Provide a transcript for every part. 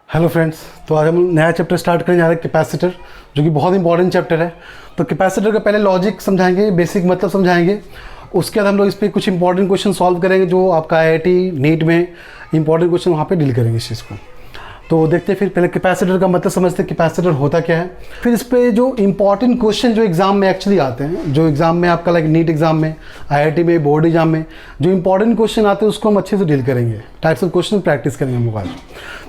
Hello friends, तो आज हम नया चैप्टर स्टार्ट करने जा रहे हैं कैपेसिटर, जो कि बहुत इंपॉर्टेंट चैप्टर है। तो कैपेसिटर का पहले लॉजिक समझाएंगे, बेसिक मतलब समझाएंगे। उसके बाद हम लोग इस पर कुछ इंपॉर्टेंट क्वेश्चन सॉल्व करेंगे, जो आपका आईआईटी नीट में इंपॉर्टेंट क्वेश्चन वहाँ पे डील करेंगे इस चीज़ को। तो देखते हैं फिर पहले कैपेसिटर का मतलब समझते हैं, कैपेसिटर होता क्या है। फिर इस पे जो इंपॉर्टेंट क्वेश्चन जो एग्जाम में एक्चुअली आते हैं, जो एग्जाम में आपका लाइक नीट एग्जाम में, आईआईटी में, बोर्ड एग्जाम में जो इंपॉर्टेंट क्वेश्चन आते हैं उसको हम अच्छे से डील करेंगे। टाइप्स ऑफ क्वेश्चन प्रैक्टिस करेंगे हम लोग आज।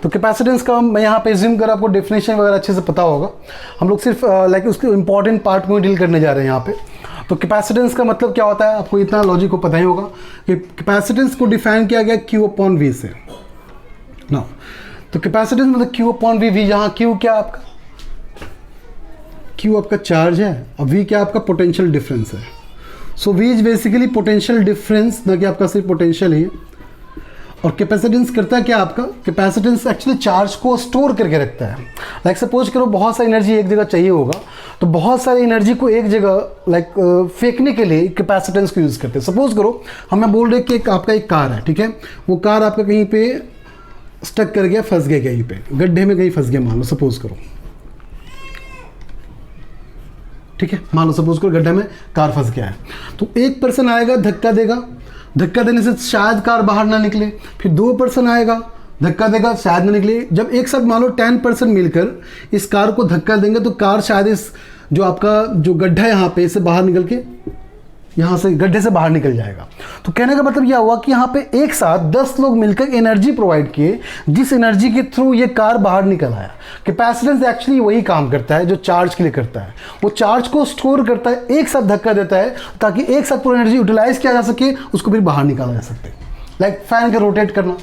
तो कैपेसिटेंस का मैं यहाँ पे एज्यूम कर आपको डेफिनेशन वगैरह अच्छे से पता होगा। हम लोग सिर्फ लाइक उसके इंपॉर्टेंट पार्ट को डील करने जा रहे हैं यहाँ पे। तो कैपेसिटेंस का मतलब क्या होता है, आपको इतना लॉजिक को पता ही होगा कि कैपेसिटेंस को डिफाइन किया गया Q/V से ना। तो कैपेसिटेंस मतलब Q/V, जहाँ Q क्या आपका, Q आपका चार्ज है और V क्या आपका पोटेंशियल डिफरेंस है। सो V is basically potential difference, ना कि आपका सिर्फ पोटेंशियल ही है। और कैपेसिटेंस करता है क्या आपका, कैपेसिटेंस एक्चुअली चार्ज को स्टोर करके रखता है। लाइक सपोज करो बहुत सारी एनर्जी एक जगह चाहिए होगा, तो बहुत सारी एनर्जी को एक जगह लाइक फेंकने के लिए कैपेसिटेंस को यूज़ करते हैं। सपोज करो हमें बोल रहे कि आपका एक कार है, ठीक है, वो कार आपका कहीं पे स्टक कर गया, फंस गया, कहीं पे गड्ढे में कहीं फंस गया, मान लो सपोज करो, ठीक है, मान लो सपोज करो गड्ढे में कार फंस गया है। तो एक पर्सन आएगा, धक्का देगा, धक्का देने से शायद कार बाहर ना निकले। फिर दो पर्सन आएगा, धक्का देगा, शायद ना निकले। जब एक साथ मान लो 10% मिलकर इस कार को धक्का देंगे तो कार शायद इस जो आपका जो गड्ढा है यहाँ पे इससे बाहर निकल के यहाँ से गड्ढे से बाहर निकल जाएगा। तो कहने का मतलब यह हुआ कि यहाँ पे एक साथ 10 लोग मिलकर एनर्जी प्रोवाइड किए, जिस एनर्जी के थ्रू ये कार बाहर निकल आया। कैपेसिटेंस एक्चुअली वही काम करता है जो चार्ज के लिए करता है। वो चार्ज को स्टोर करता है, एक साथ धक्का देता है ताकि एक साथ पूरी एनर्जी यूटिलाइज किया जा सके, उसको फिर बाहर निकाला जा सकते। लाइक फैन का रोटेट करना।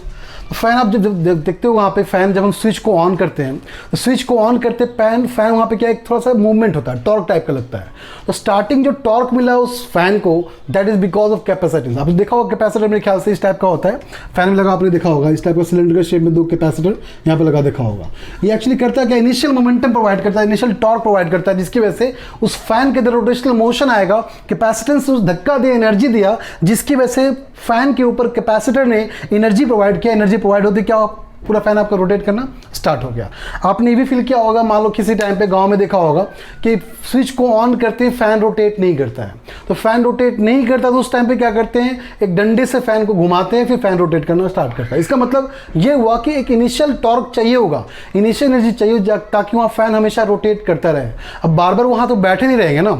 फैन आप जब देखते हो वहाँ पे फैन, जब हम स्विच को ऑन करते हैं तो स्विच को ऑन करते फैन वहाँ पे क्या एक थोड़ा सा मूवमेंट होता है, टॉर्क टाइप का लगता है। तो स्टार्टिंग जो टॉर्क मिला है उस फैन को, that is because of capacitance. आपने देखा होगा कैपेसिटर मेरे ख्याल से इस टाइप का होता है, फैन में लगा आपने देखा होगा, इस टाइप का सिलेंडर के शेप में दो कैपेसिटर यहाँ पे लगा देखा होगा। ये एक्चुअली करता है क्या, इनिशियल मोमेंटम प्रोवाइड करता है, इनिशियल टॉर्क प्रोवाइड करता है, जिसकी वजह से उस फैन के अंदर रोटेशनल मोशन आएगा। कैपेसिटेंस उस धक्का दिया, एनर्जी दिया, जिसकी वजह से फैन के ऊपर कैपेसिटर ने एनर्जी प्रोवाइड किया। एनर्जी प्रोवाइड होती क्या, पूरा फैन आपका रोटेट करना स्टार्ट हो गया। आपने ये भी फील किया होगा, मान लो किसी टाइम पे गांव में देखा होगा कि स्विच को ऑन करते ही फैन रोटेट नहीं करता है। तो फैन रोटेट नहीं करता तो उस टाइम पे क्या करते हैं, एक डंडे से फैन को घुमाते हैं, फिर फैन रोटेट करना स्टार्ट करता है। इसका मतलब ये हुआ कि एक इनिशियल टॉर्क चाहिए होगा, इनिशियल एनर्जी चाहिए ताकि वहाँ फैन हमेशा रोटेट करता रहे। अब बार बार वहाँ तो बैठे नहीं रहेंगे ना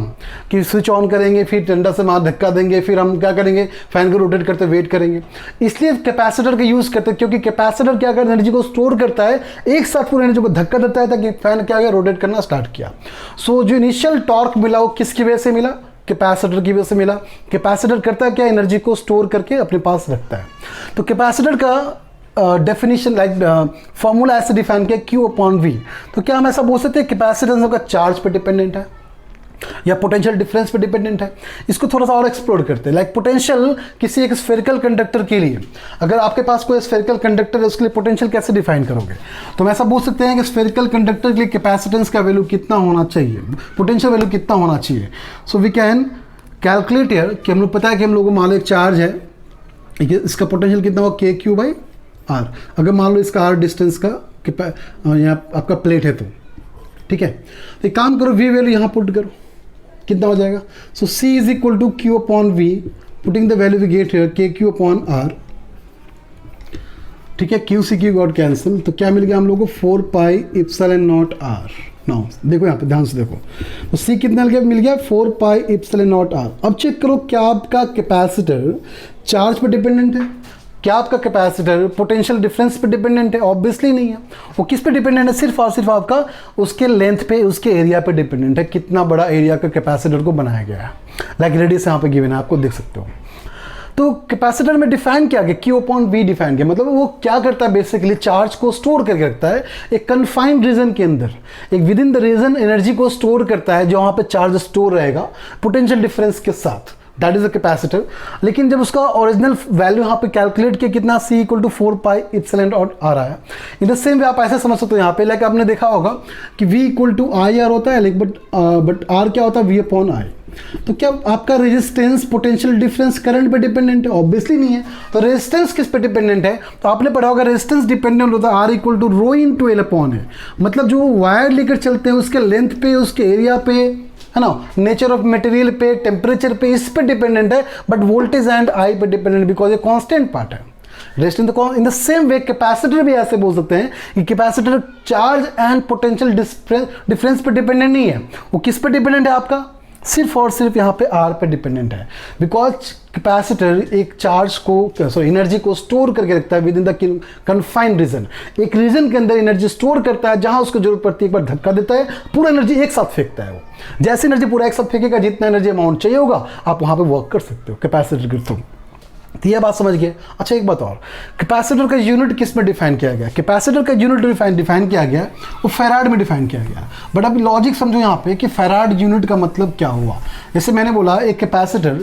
कि स्विच ऑन करेंगे, फिर डंडा से वहाँ धक्का देंगे, फिर हम क्या करेंगे, फैन को रोटेट करते वेट करेंगे। इसलिए कैपेसिटर का यूज़ करते हैं, क्योंकि कैपेसिटर क्या करता है, एनर्जी को स्टोर करता है, एक साथ पूरी एनर्जी को धक्का देता है ताकि फैन क्या गया, रोटेट करना स्टार्ट किया। सो जो इनिशियल टॉर्क मिला वो किसकी वजह से मिला, कैपेसिटर की वजह से मिला। कैपेसिटर करता है क्या, एनर्जी को स्टोर करके अपने पास रखता है। तो कैपेसिटर का डेफिनेशन लाइक फॉर्मूला ऐसे डिफाइन किया Q/V। तो क्या हम ऐसा बोल सकते हैं कैपेसिटेंस आपका चार्ज पे डिपेंडेंट है या पोटेंशियल डिफरेंस पे डिपेंडेंट है। इसको थोड़ा सा और एक्सप्लोर करते हैं। लाइक पोटेंशियल किसी एक स्फेरिकल कंडक्टर के लिए, अगर आपके पास कोई स्फेरिकल कंडक्टर है उसके लिए पोटेंशियल कैसे डिफाइन करोगे। तो हम ऐसा बोल सकते हैं कि स्फेरिकल कंडक्टर के लिए कैपेसिटेंस का वैल्यू कितना होना चाहिए, पोटेंशियल वैल्यू कितना होना चाहिए। So we can calculate here कि हम लोग पता है कि हम लोगों को मान लो एक चार्ज है, इसका पोटेंशियल कितना होगा, KQ/R। अगर मान लो इसका R डिस्टेंस का यहाँ आपका प्लेट है तो ठीक है, तो एक काम करो, V वैल्यू यहाँ पुट करो, कितना हो जाएगा। So C is equal to Q/V, putting the value we get here KQ/R, ठीक है। QCQ गॉट कैंसिल, तो क्या मिल गया हम लोगों को 4πε0R। नाउ देखो यहाँ पे ध्यान से देखो, तो C कितना मिल गया 4πε0R। अब चेक करो क्या आपका कैपेसिटर चार्ज पे डिपेंडेंट है, क्या आपका कैपेसिटर पोटेंशियल डिफरेंस पे डिपेंडेंट है। ऑब्वियसली नहीं है। वो किस पे डिपेंडेंट है, सिर्फ और सिर्फ आपका उसके लेंथ पे, उसके एरिया पे डिपेंडेंट है, कितना बड़ा एरिया का कैपेसिटर को बनाया गया है। लाइक रेडियस यहाँ पे गिवन है, आपको देख सकते हो। तो कैपेसिटर में डिफाइन किया गया, Q/V डिफाइन किया, मतलब वो क्या करता है, बेसिकली चार्ज को स्टोर करके रखता है एक कन्फाइंड रीजन के अंदर, एक within the region energy को स्टोर करता है, जो वहाँ पे चार्ज स्टोर रहेगा पोटेंशियल डिफरेंस के साथ, दैट इज अ कैपेसिटर। लेकिन जब उसका ओरिजिनल वैल्यू यहाँ पे कैलकुलेट किया, कितना C = 4πε0R आया। इन द सेम वे आप ऐसे समझ सकते हो यहाँ पे, लाइक आपने देखा होगा कि V = IR होता है, लेकिन बट R क्या होता है, V/I। तो क्या आपका रेजिस्टेंस पोटेंशियल डिफरेंस करंट पे डिपेंडेंट है? ऑब्वियसली नहीं है। तो रेजिस्टेंस किस पे डिपेंडेंट है? तो आपने पढ़ा होगा रेजिस्टेंस डिपेंडेंट होता है R equal to rho into L upon है। मतलब जो वायर लेकर चलते हैं उसके लेंथ पे, उसके एरिया पे, है ना, नेचर ऑफ मटेरियल पे, टेम्परेचर पे, इस पे डिपेंडेंट है। बट वोल्टेज एंड आई पे डिपेंडेंट बिकॉज ये कांस्टेंट पार्ट है। Rest in the same way capacitor भी ऐसे बोल सकते हैं कि capacitor charge and potential difference पे डिपेंडेंट नहीं है। वो किस पे डिपेंडेंट है आपका? सिर्फ और सिर्फ यहाँ पे आर पे डिपेंडेंट है। बिकॉज कैपेसिटर एक चार्ज को, सॉरी, एनर्जी को स्टोर करके रखता है within the confined region. एक रीजन के अंदर एनर्जी स्टोर करता है, जहां उसको जरूरत पड़ती है एक बार धक्का देता है, पूरा एनर्जी एक साथ फेंकता है। वो जैसे एनर्जी पूरा एक साथ फेंकेगा, जितना एनर्जी अमाउंट चाहिए होगा आप वहां पे वर्क कर सकते हो कैपेसिटर के थ्रू। तो यह बात समझ गए। अच्छा एक बात और, कैपेसिटर का यूनिट किस में डिफाइन किया गया? कैपेसिटर का यूनिट डिफाइन किया गया वो फैराड में डिफाइन किया गया। बट अभी लॉजिक समझो यहाँ पे कि फैराड यूनिट का मतलब क्या हुआ। जैसे मैंने बोला एक कैपेसिटर,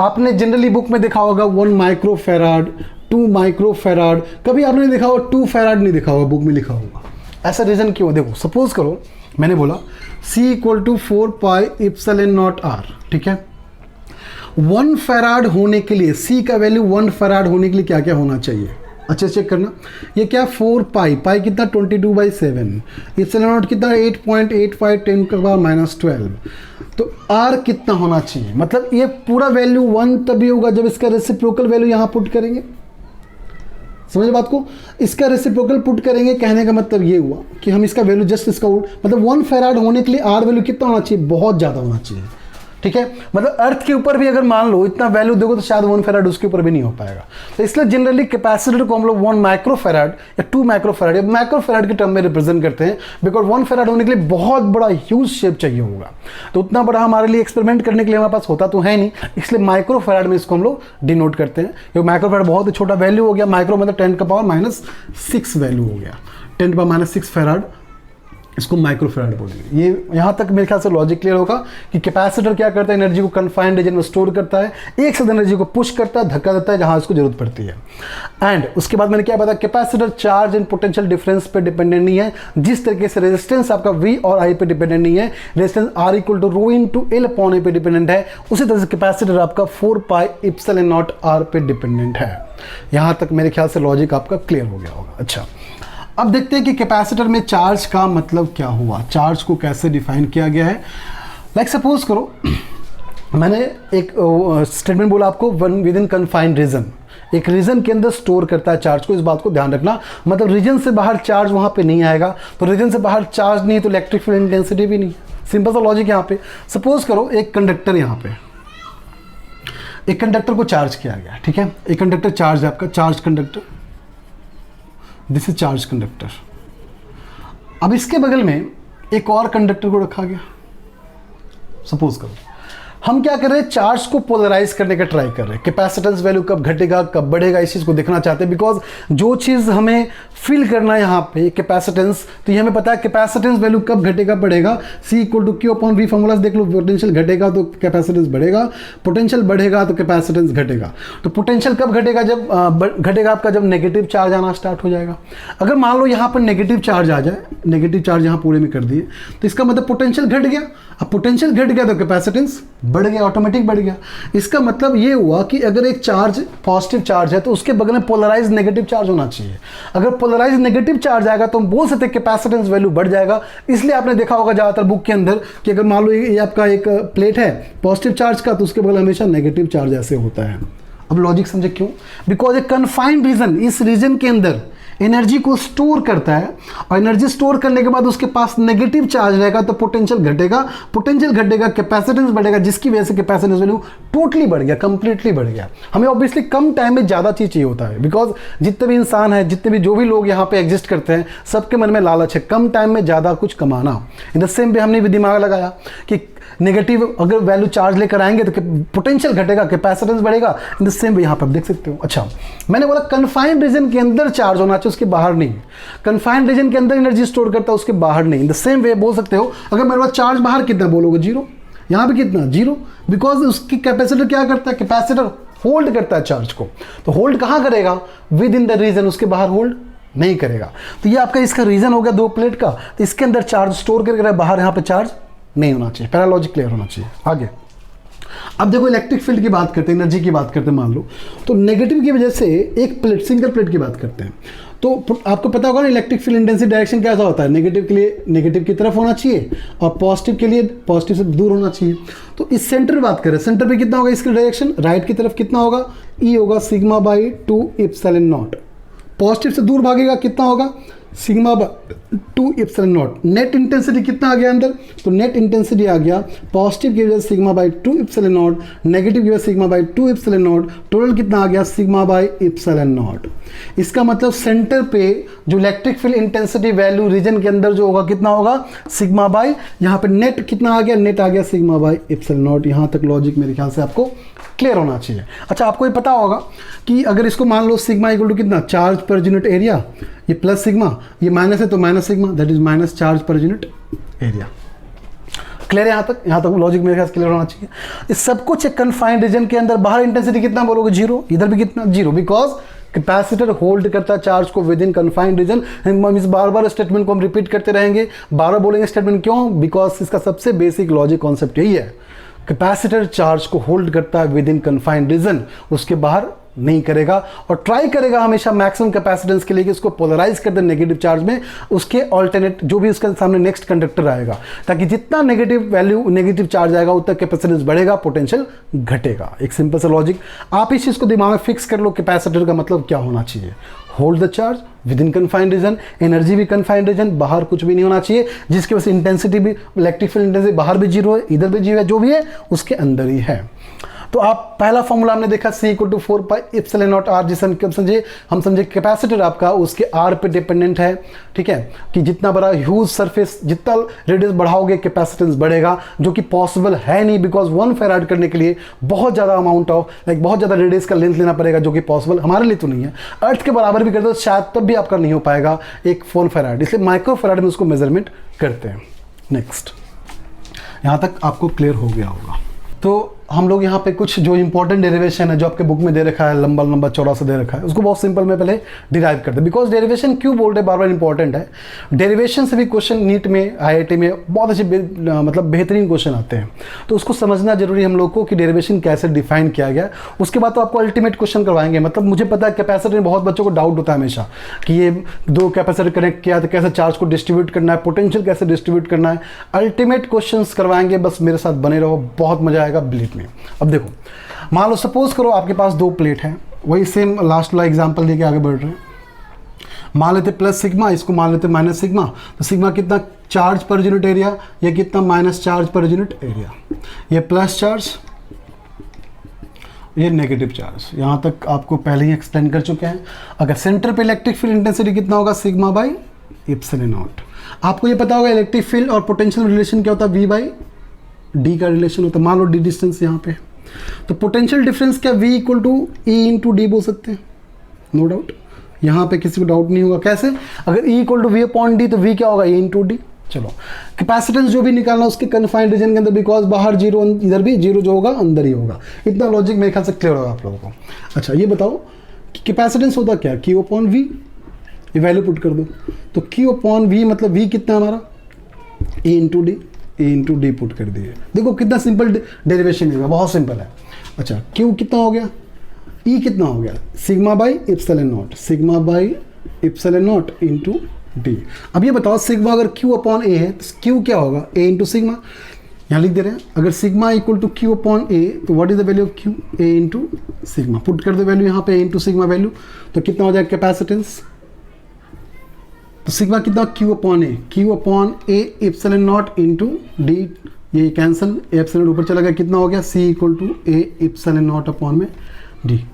आपने जनरली बुक में देखा होगा 1 माइक्रो फैराड, 2 माइक्रो फैराड, कभी आपने देखा होगा 2 फैराड नहीं देखा होगा, बुक में लिखा होगा। ऐसा रीज़न क्यों? देखो सपोज करो मैंने बोला C equal to 4 pi epsilon naught R, ठीक है। 1 फैराड होने के लिए, C का वैल्यू 1 फैराड होने के लिए क्या क्या होना चाहिए? अच्छा चेक करना, ये क्या 4 पाई, पाई कितना 22/7, इप्सिलॉन नॉट कितना 8.85 10 का पावर -12, तो R कितना होना चाहिए? मतलब ये पूरा वैल्यू 1 तभी होगा जब इसका रेसिप्रोकल वैल्यू यहाँ पुट करेंगे। समझ बात को? इसका रेसिप्रोकल पुट करेंगे, कहने का मतलब ये हुआ कि हम इसका वैल्यू जस्ट इसका मतलब 1 फैराड होने के लिए R वैल्यू कितना होना चाहिए? बहुत ज़्यादा होना चाहिए, ठीक है। मतलब अर्थ के ऊपर भी अगर मान लो इतना वैल्यू दोगे तो शायद 1 फैराड उसके ऊपर भी नहीं हो पाएगा। तो इसलिए जनरली कैपेसिटर को हम लोग 1 माइक्रो फैराड या 2 माइक्रो फैराड या माइक्रो फैराड के टर्म में रिप्रेजेंट करते हैं। बिकॉज 1 फैराड होने के लिए बहुत बड़ा ह्यूज शेप चाहिए होगा, तो उतना बड़ा हमारे लिए एक्सपेरिमेंट करने के लिए हमारे पास होता तो है नहीं, इसलिए माइक्रो फैराड में इसको हम लोग डिनोट करते हैं। क्योंकि माइक्रो फैराड बहुत ही छोटा वैल्यू हो गया। माइक्रो मतलब 10 का पावर -6 वैल्यू हो गया, 10 का पावर -6 फैराड, इसको माइक्रो फैराड बोलेंगे। ये यहाँ तक मेरे ख्याल से लॉजिक क्लियर होगा कि कैपेसिटर क्या करता है, एनर्जी को कन्फाइंड रीजन में स्टोर करता है, एक साथ एनर्जी को पुश करता है, धक्का देता है जहाँ इसको जरूरत पड़ती है। एंड उसके बाद मैंने क्या बताया, capacitor charge and potential difference पे डिपेंडेंट नहीं है। जिस तरीके से रेजिस्टेंस आपका V और I पे डिपेंडेंट नहीं है, resistance R equal to rho into L upon A पे डिपेंडेंट है, उसी तरह से कैपेसिटर आपका 4 पाई इप्सिलॉन नॉट R पे डिपेंडेंट है। यहाँ तक मेरे ख्याल से लॉजिक आपका क्लियर हो गया होगा। अच्छा अब देखते हैं कि कैपेसिटर में चार्ज का मतलब क्या हुआ, चार्ज को कैसे डिफाइन किया गया है। लाइक सपोज करो मैंने एक स्टेटमेंट बोला आपको, विद इन कन्फाइंड रीजन, एक रीजन के अंदर स्टोर करता है चार्ज को। इस बात को ध्यान रखना, मतलब रीजन से बाहर चार्ज वहाँ पे नहीं आएगा। तो रीजन से बाहर चार्ज नहीं तो इलेक्ट्रिक फील्ड इंटेंसिटी भी नहीं। सिंपल सा लॉजिक यहाँ पे। सपोज करो एक कंडक्टर, यहाँ पे एक कंडक्टर को चार्ज किया गया, ठीक है। एक कंडक्टर चार्ज है आपका, charge conductor, this is charge conductor. अब इसके बगल में एक और कंडक्टर को रखा गया। सपोज करो हम क्या कर रहे हैं, चार्ज को पोलराइज करने का ट्राई कर रहे हैं। कैपेसिटेंस वैल्यू कब घटेगा कब बढ़ेगा इस चीज़ को देखना चाहते हैं। बिकॉज जो चीज़ हमें फील करना है यहाँ पे कैपेसिटेंस, तो ये हमें पता है कैपेसिटेंस वैल्यू कब घटेगा बढ़ेगा। C equal to Q upon V formula देख लो, पोटेंशियल घटेगा तो कैपेसिटेंस बढ़ेगा, पोटेंशियल बढ़ेगा तो कैपेसिटेंस घटेगा। तो पोटेंशियल कब घटेगा, जब घटेगा आपका जब नेगेटिव चार्ज आना स्टार्ट हो जाएगा। अगर मान लो यहाँ पर नेगेटिव चार्ज आ जाए, नेगेटिव चार्ज यहाँ पूरे में कर दिए, तो इसका मतलब पोटेंशियल घट गया। अब पोटेंशियल घट गया तो कैपेसिटेंस बढ़ गया, ऑटोमेटिक बढ़ गया। इसका मतलब ये हुआ कि अगर एक चार्ज पॉजिटिव चार्ज है तो उसके बगल में पोलराइज नेगेटिव चार्ज होना चाहिए। अगर पोलराइज नेगेटिव चार्ज आएगा तो हम बोल सकते हैं कैपेसिटेंस वैल्यू बढ़ जाएगा। इसलिए आपने देखा होगा ज़्यादातर बुक के अंदर कि अगर मान लो ये आपका एक प्लेट है पॉजिटिव चार्ज का, तो उसके बगल हमेशा नेगेटिव चार्ज ऐसे होता है। अब लॉजिक समझे क्यों? बिकॉज ए कन्फाइंड रीजन, इस रीजन के अंदर एनर्जी को स्टोर करता है, और एनर्जी स्टोर करने के बाद उसके पास नेगेटिव चार्ज रहेगा तो पोटेंशियल घटेगा, पोटेंशियल घटेगा कैपेसिटेंस बढ़ेगा, जिसकी वजह से कैपेसिटेंस वैल्यू टोटली बढ़ गया, कंप्लीटली बढ़ गया। हमें ऑब्वियसली कम टाइम में ज़्यादा चीज़ चाहिए होता है। बिकॉज जितने भी इंसान हैं, जितने भी जो भी लोग यहाँ पे एग्जिस्ट करते हैं, सबके मन में लालच है कम टाइम में ज़्यादा कुछ कमाना। इन द सेम वे हमने भी दिमाग लगाया कि नेगेटिव अगर वैल्यू चार्ज लेकर आएंगे तो पोटेंशियल घटेगा, कैपेसिटेंस बढ़ेगा। इन द सेम वे यहाँ पर आप देख सकते हो। अच्छा मैंने बोला कन्फाइंड रीजन के अंदर चार्ज होना चाहिए, उसके बाहर नहीं। कन्फाइंड रीजन के अंदर एनर्जी स्टोर करता है, उसके बाहर नहीं। इन द सेम वे बोल सकते हो, अगर मेरे पास चार्ज बाहर कितना बोलोगे 0, यहाँ पे कितना 0, बिकॉज उसकी कैपेसिटर क्या करता है, कैपेसिटर होल्ड करता है चार्ज को। तो होल्ड कहाँ करेगा, विद इन द रीजन, उसके बाहर होल्ड नहीं करेगा। तो ये आपका इसका रीजन हो गया 2 प्लेट का। तो इसके अंदर चार्ज स्टोर करके बाहर यहाँ पे चार्ज नहीं होना चाहिए। पहला लॉजिक क्लियर होना चाहिए। आगे अब देखो इलेक्ट्रिक फील्ड की बात करते हैं, एनर्जी की बात करते हैं, मान लो तो नेगेटिव की वजह से एक प्लेट, सिंगल प्लेट की बात करते हैं, तो आपको पता होगा ना इलेक्ट्रिक फील्ड इंटेंसिटी डायरेक्शन कैसा होता है, नेगेटिव के लिए नेगेटिव की तरफ होना चाहिए और पॉजिटिव के लिए पॉजिटिव से दूर होना चाहिए। तो इस सेंटर बात करें, सेंटर पे कितना होगा इसकी डायरेक्शन, राइट की तरफ कितना होगा, ई होगा sigma by 2 epsilon not. Positive से दूर भागेगा कितना होगा, sigma by 2 epsilon not. Net intensity कितना आ गया अंदर, तो नेट इंटेंसिटी आ गया पॉजिटिव की वजह से sigma by 2 epsilon not, negative की वजह से sigma by 2 epsilon not, total कितना आ गया सिग्मा बाई एप्सिलॉन नॉट। इसका मतलब सेंटर पे जो electric field intensity value region के अंदर जो होगा कितना होगा, सिग्मा बाई, यहाँ पे नेट कितना आ गया, नेट आ गया सिग्मा बाई एप्सिलॉन नॉट। यहाँ तक लॉजिक मेरे ख्याल से आपको क्लियर होना चाहिए। अच्छा, आपको ये पता होगा कि अगर इसको मान लो सिग्मा इक्वल टू कितना, चार्ज पर यूनिट एरिया, ये प्लस सिग्मा, ये माइनस है तो minus sigma, that is minus charge per unit area. Clear है यहाँ तक लॉजिक मेरे ख्याल से क्लियर होना चाहिए। इस सब कुछ एक कन्फाइंड रीजन के अंदर, बाहर इंटेंसिटी कितना बोलोगे, जीरो, इधर भी कितना, जीरो, बिकॉज कैपेसिटर होल्ड करता है चार्ज को विद इन कन्फाइंड रीजन। इस बार बार स्टेटमेंट को हम रिपीट करते रहेंगे, बार बार बोलेंगे स्टेटमेंट, क्यों, बिकॉज इसका सबसे बेसिक लॉजिक कॉन्सेप्ट यही है, कैपेसिटर चार्ज को होल्ड करता है विद इन कन्फाइंड रीजन, उसके बाहर नहीं करेगा और ट्राई करेगा हमेशा मैक्सिमम कैपेसिटेंस के लिए कि इसको पोलराइज कर दे नेगेटिव चार्ज में, उसके ऑल्टरनेट जो भी उसके सामने नेक्स्ट कंडक्टर आएगा, ताकि जितना नेगेटिव वैल्यू नेगेटिव चार्ज आएगा उतना कैपेसिटेंस बढ़ेगा, पोटेंशियल घटेगा। एक सिंपल सा लॉजिक, आप इस चीज़ को दिमाग में फिक्स कर लो, कैपेसिटर का मतलब क्या होना चाहिए, hold the charge within confined region, energy भी कन्फाइंड रीजन, बाहर कुछ भी नहीं होना चाहिए, जिसकी वजह से इंटेंसिटी भी, इलेक्ट्रिक फील्ड इंटेंसिटी बाहर भी जीरो है, इधर भी जीरो है, जो भी है उसके अंदर ही है। तो आप पहला फॉर्मूला हमने देखा C equal to 4 pi epsilon naught R, जिसे हम समझे कैपेसिटर आपका उसके R पे डिपेंडेंट है, ठीक है, कि जितना बड़ा ह्यूज सरफेस, जितना रेडियस बढ़ाओगे कैपेसिटेंस बढ़ेगा, जो कि पॉसिबल है नहीं, बिकॉज 1 फैराड करने के लिए बहुत ज़्यादा अमाउंट ऑफ बहुत ज़्यादा रेडियस का लेंथ लेना पड़ेगा, जो कि पॉसिबल हमारे लिए तो नहीं है। अर्थ के बराबर भी करते हो शायद तब भी आपका नहीं हो पाएगा 1 फैराड, इसलिए माइक्रो फैराड में उसको मेजरमेंट करते हैं। नेक्स्ट, यहाँ तक आपको क्लियर हो गया होगा। तो हम लोग यहाँ पे कुछ जो इंपॉर्टेंट डेरिवेशन है जो आपके बुक में दे रखा है, लंबा लंबा चौड़ा सा दे रखा है, उसको बहुत सिंपल में पहले डिराइव करते हैं। बिकॉज डेरिवेशन क्यों बोल रहे बार बार इंपॉर्टेंट है, डेरिवेशन से भी क्वेश्चन नीट में, IIT में बहुत अच्छे मतलब बेहतरीन क्वेश्चन आते हैं, तो उसको समझना जरूरी हम लोग को कि डेरिवेशन कैसे डिफाइन किया गया। उसके बाद तो आपको अल्टीमेट क्वेश्चन करवाएंगे। मतलब मुझे पता है कैपेसिटर में बहुत बच्चों को डाउट होता है हमेशा कि ये दो कैपेसिटर कनेक्ट किया तो कैसे चार्ज को डिस्ट्रीब्यूट करना है, पोटेंशियल कैसे डिस्ट्रीब्यूट करना है, अल्टीमेट क्वेश्चन करवाएंगे। बस मेरे साथ बने रहो, बहुत मजा आएगा बिलीव में। अब देखो, मान लो सपोज करो आपके पास दो प्लेट है, वही सेम लास्ट वाला एग्जांपल देके आगे बढ़ रहे हैं। मान लेते प्लस सिग्मा, इसको मान लेते माइनस सिग्मा। तो सिग्मा कितना चार्ज पर यूनिट एरिया, ये कितना minus charge per unit area, ये प्लस चार्ज, ये नेगेटिव चार्ज। यहाँ तक आपको पहले ही एक्सप्लेन कर चुके हैं। अगर सेंटर पे इलेक्ट्रिक फील्ड इंटेंसिटी कितना होगा, सिग्मा बाई एप्सिलॉन नॉट। आपको ये पता होगा इलेक्ट्रिक फील्ड और पोटेंशियल रिलेशन क्या होता है, V बाई D का रिलेशन होता है। मान लो D डिस्टेंस यहाँ पे, तो पोटेंशियल डिफरेंस क्या, V equal to E into D बोल सकते हैं, नो डाउट। यहाँ पे किसी को डाउट नहीं होगा। कैसे, अगर E equal to V upon D तो V क्या होगा, E इंटू डी। चलो, कैपेसिटेंस जो भी निकालना उसके कन्फाइंड रीजन के अंदर, बिकॉज बाहर जीरो, इधर भी जीरो, जो होगा अंदर ही होगा। इतना लॉजिक मेरे ख्याल से क्लियर होगा आप लोगों को। अच्छा, ये बताओ कि कैपेसिटेंस होता क्या, Q अपॉन V, ये वैल्यू पुट कर दो। तो Q अपॉन V मतलब V कितना हमारा, E इंटू डी, ए इंटू डी पुट कर दिए। देखो कितना सिंपल डेरिवेशन है, बहुत सिंपल है। अच्छा, क्यू कितना हो गया, ई कितना हो गया, sigma by epsilon not, sigma by epsilon naught into D. अब ये बताओ सिग्मा अगर क्यू अपॉन ए है तो क्यू क्या होगा, ए इंटू सिग्मा। यहाँ लिख दे रहे हैं, अगर sigma equal to Q upon A तो what is the value of Q, A into sigma. Put कर दो वैल्यू यहाँ पे, ए इंटू सिग्मा वैल्यू, तो कितना हो जाएगा कैपेसिटेंस। तो सिग्मा कितना, Q upon A epsilon naught into D, ये कैंसिल, एप्सिलॉन ऊपर चला गया, कितना हो गया, C equal to A epsilon naught upon में डी।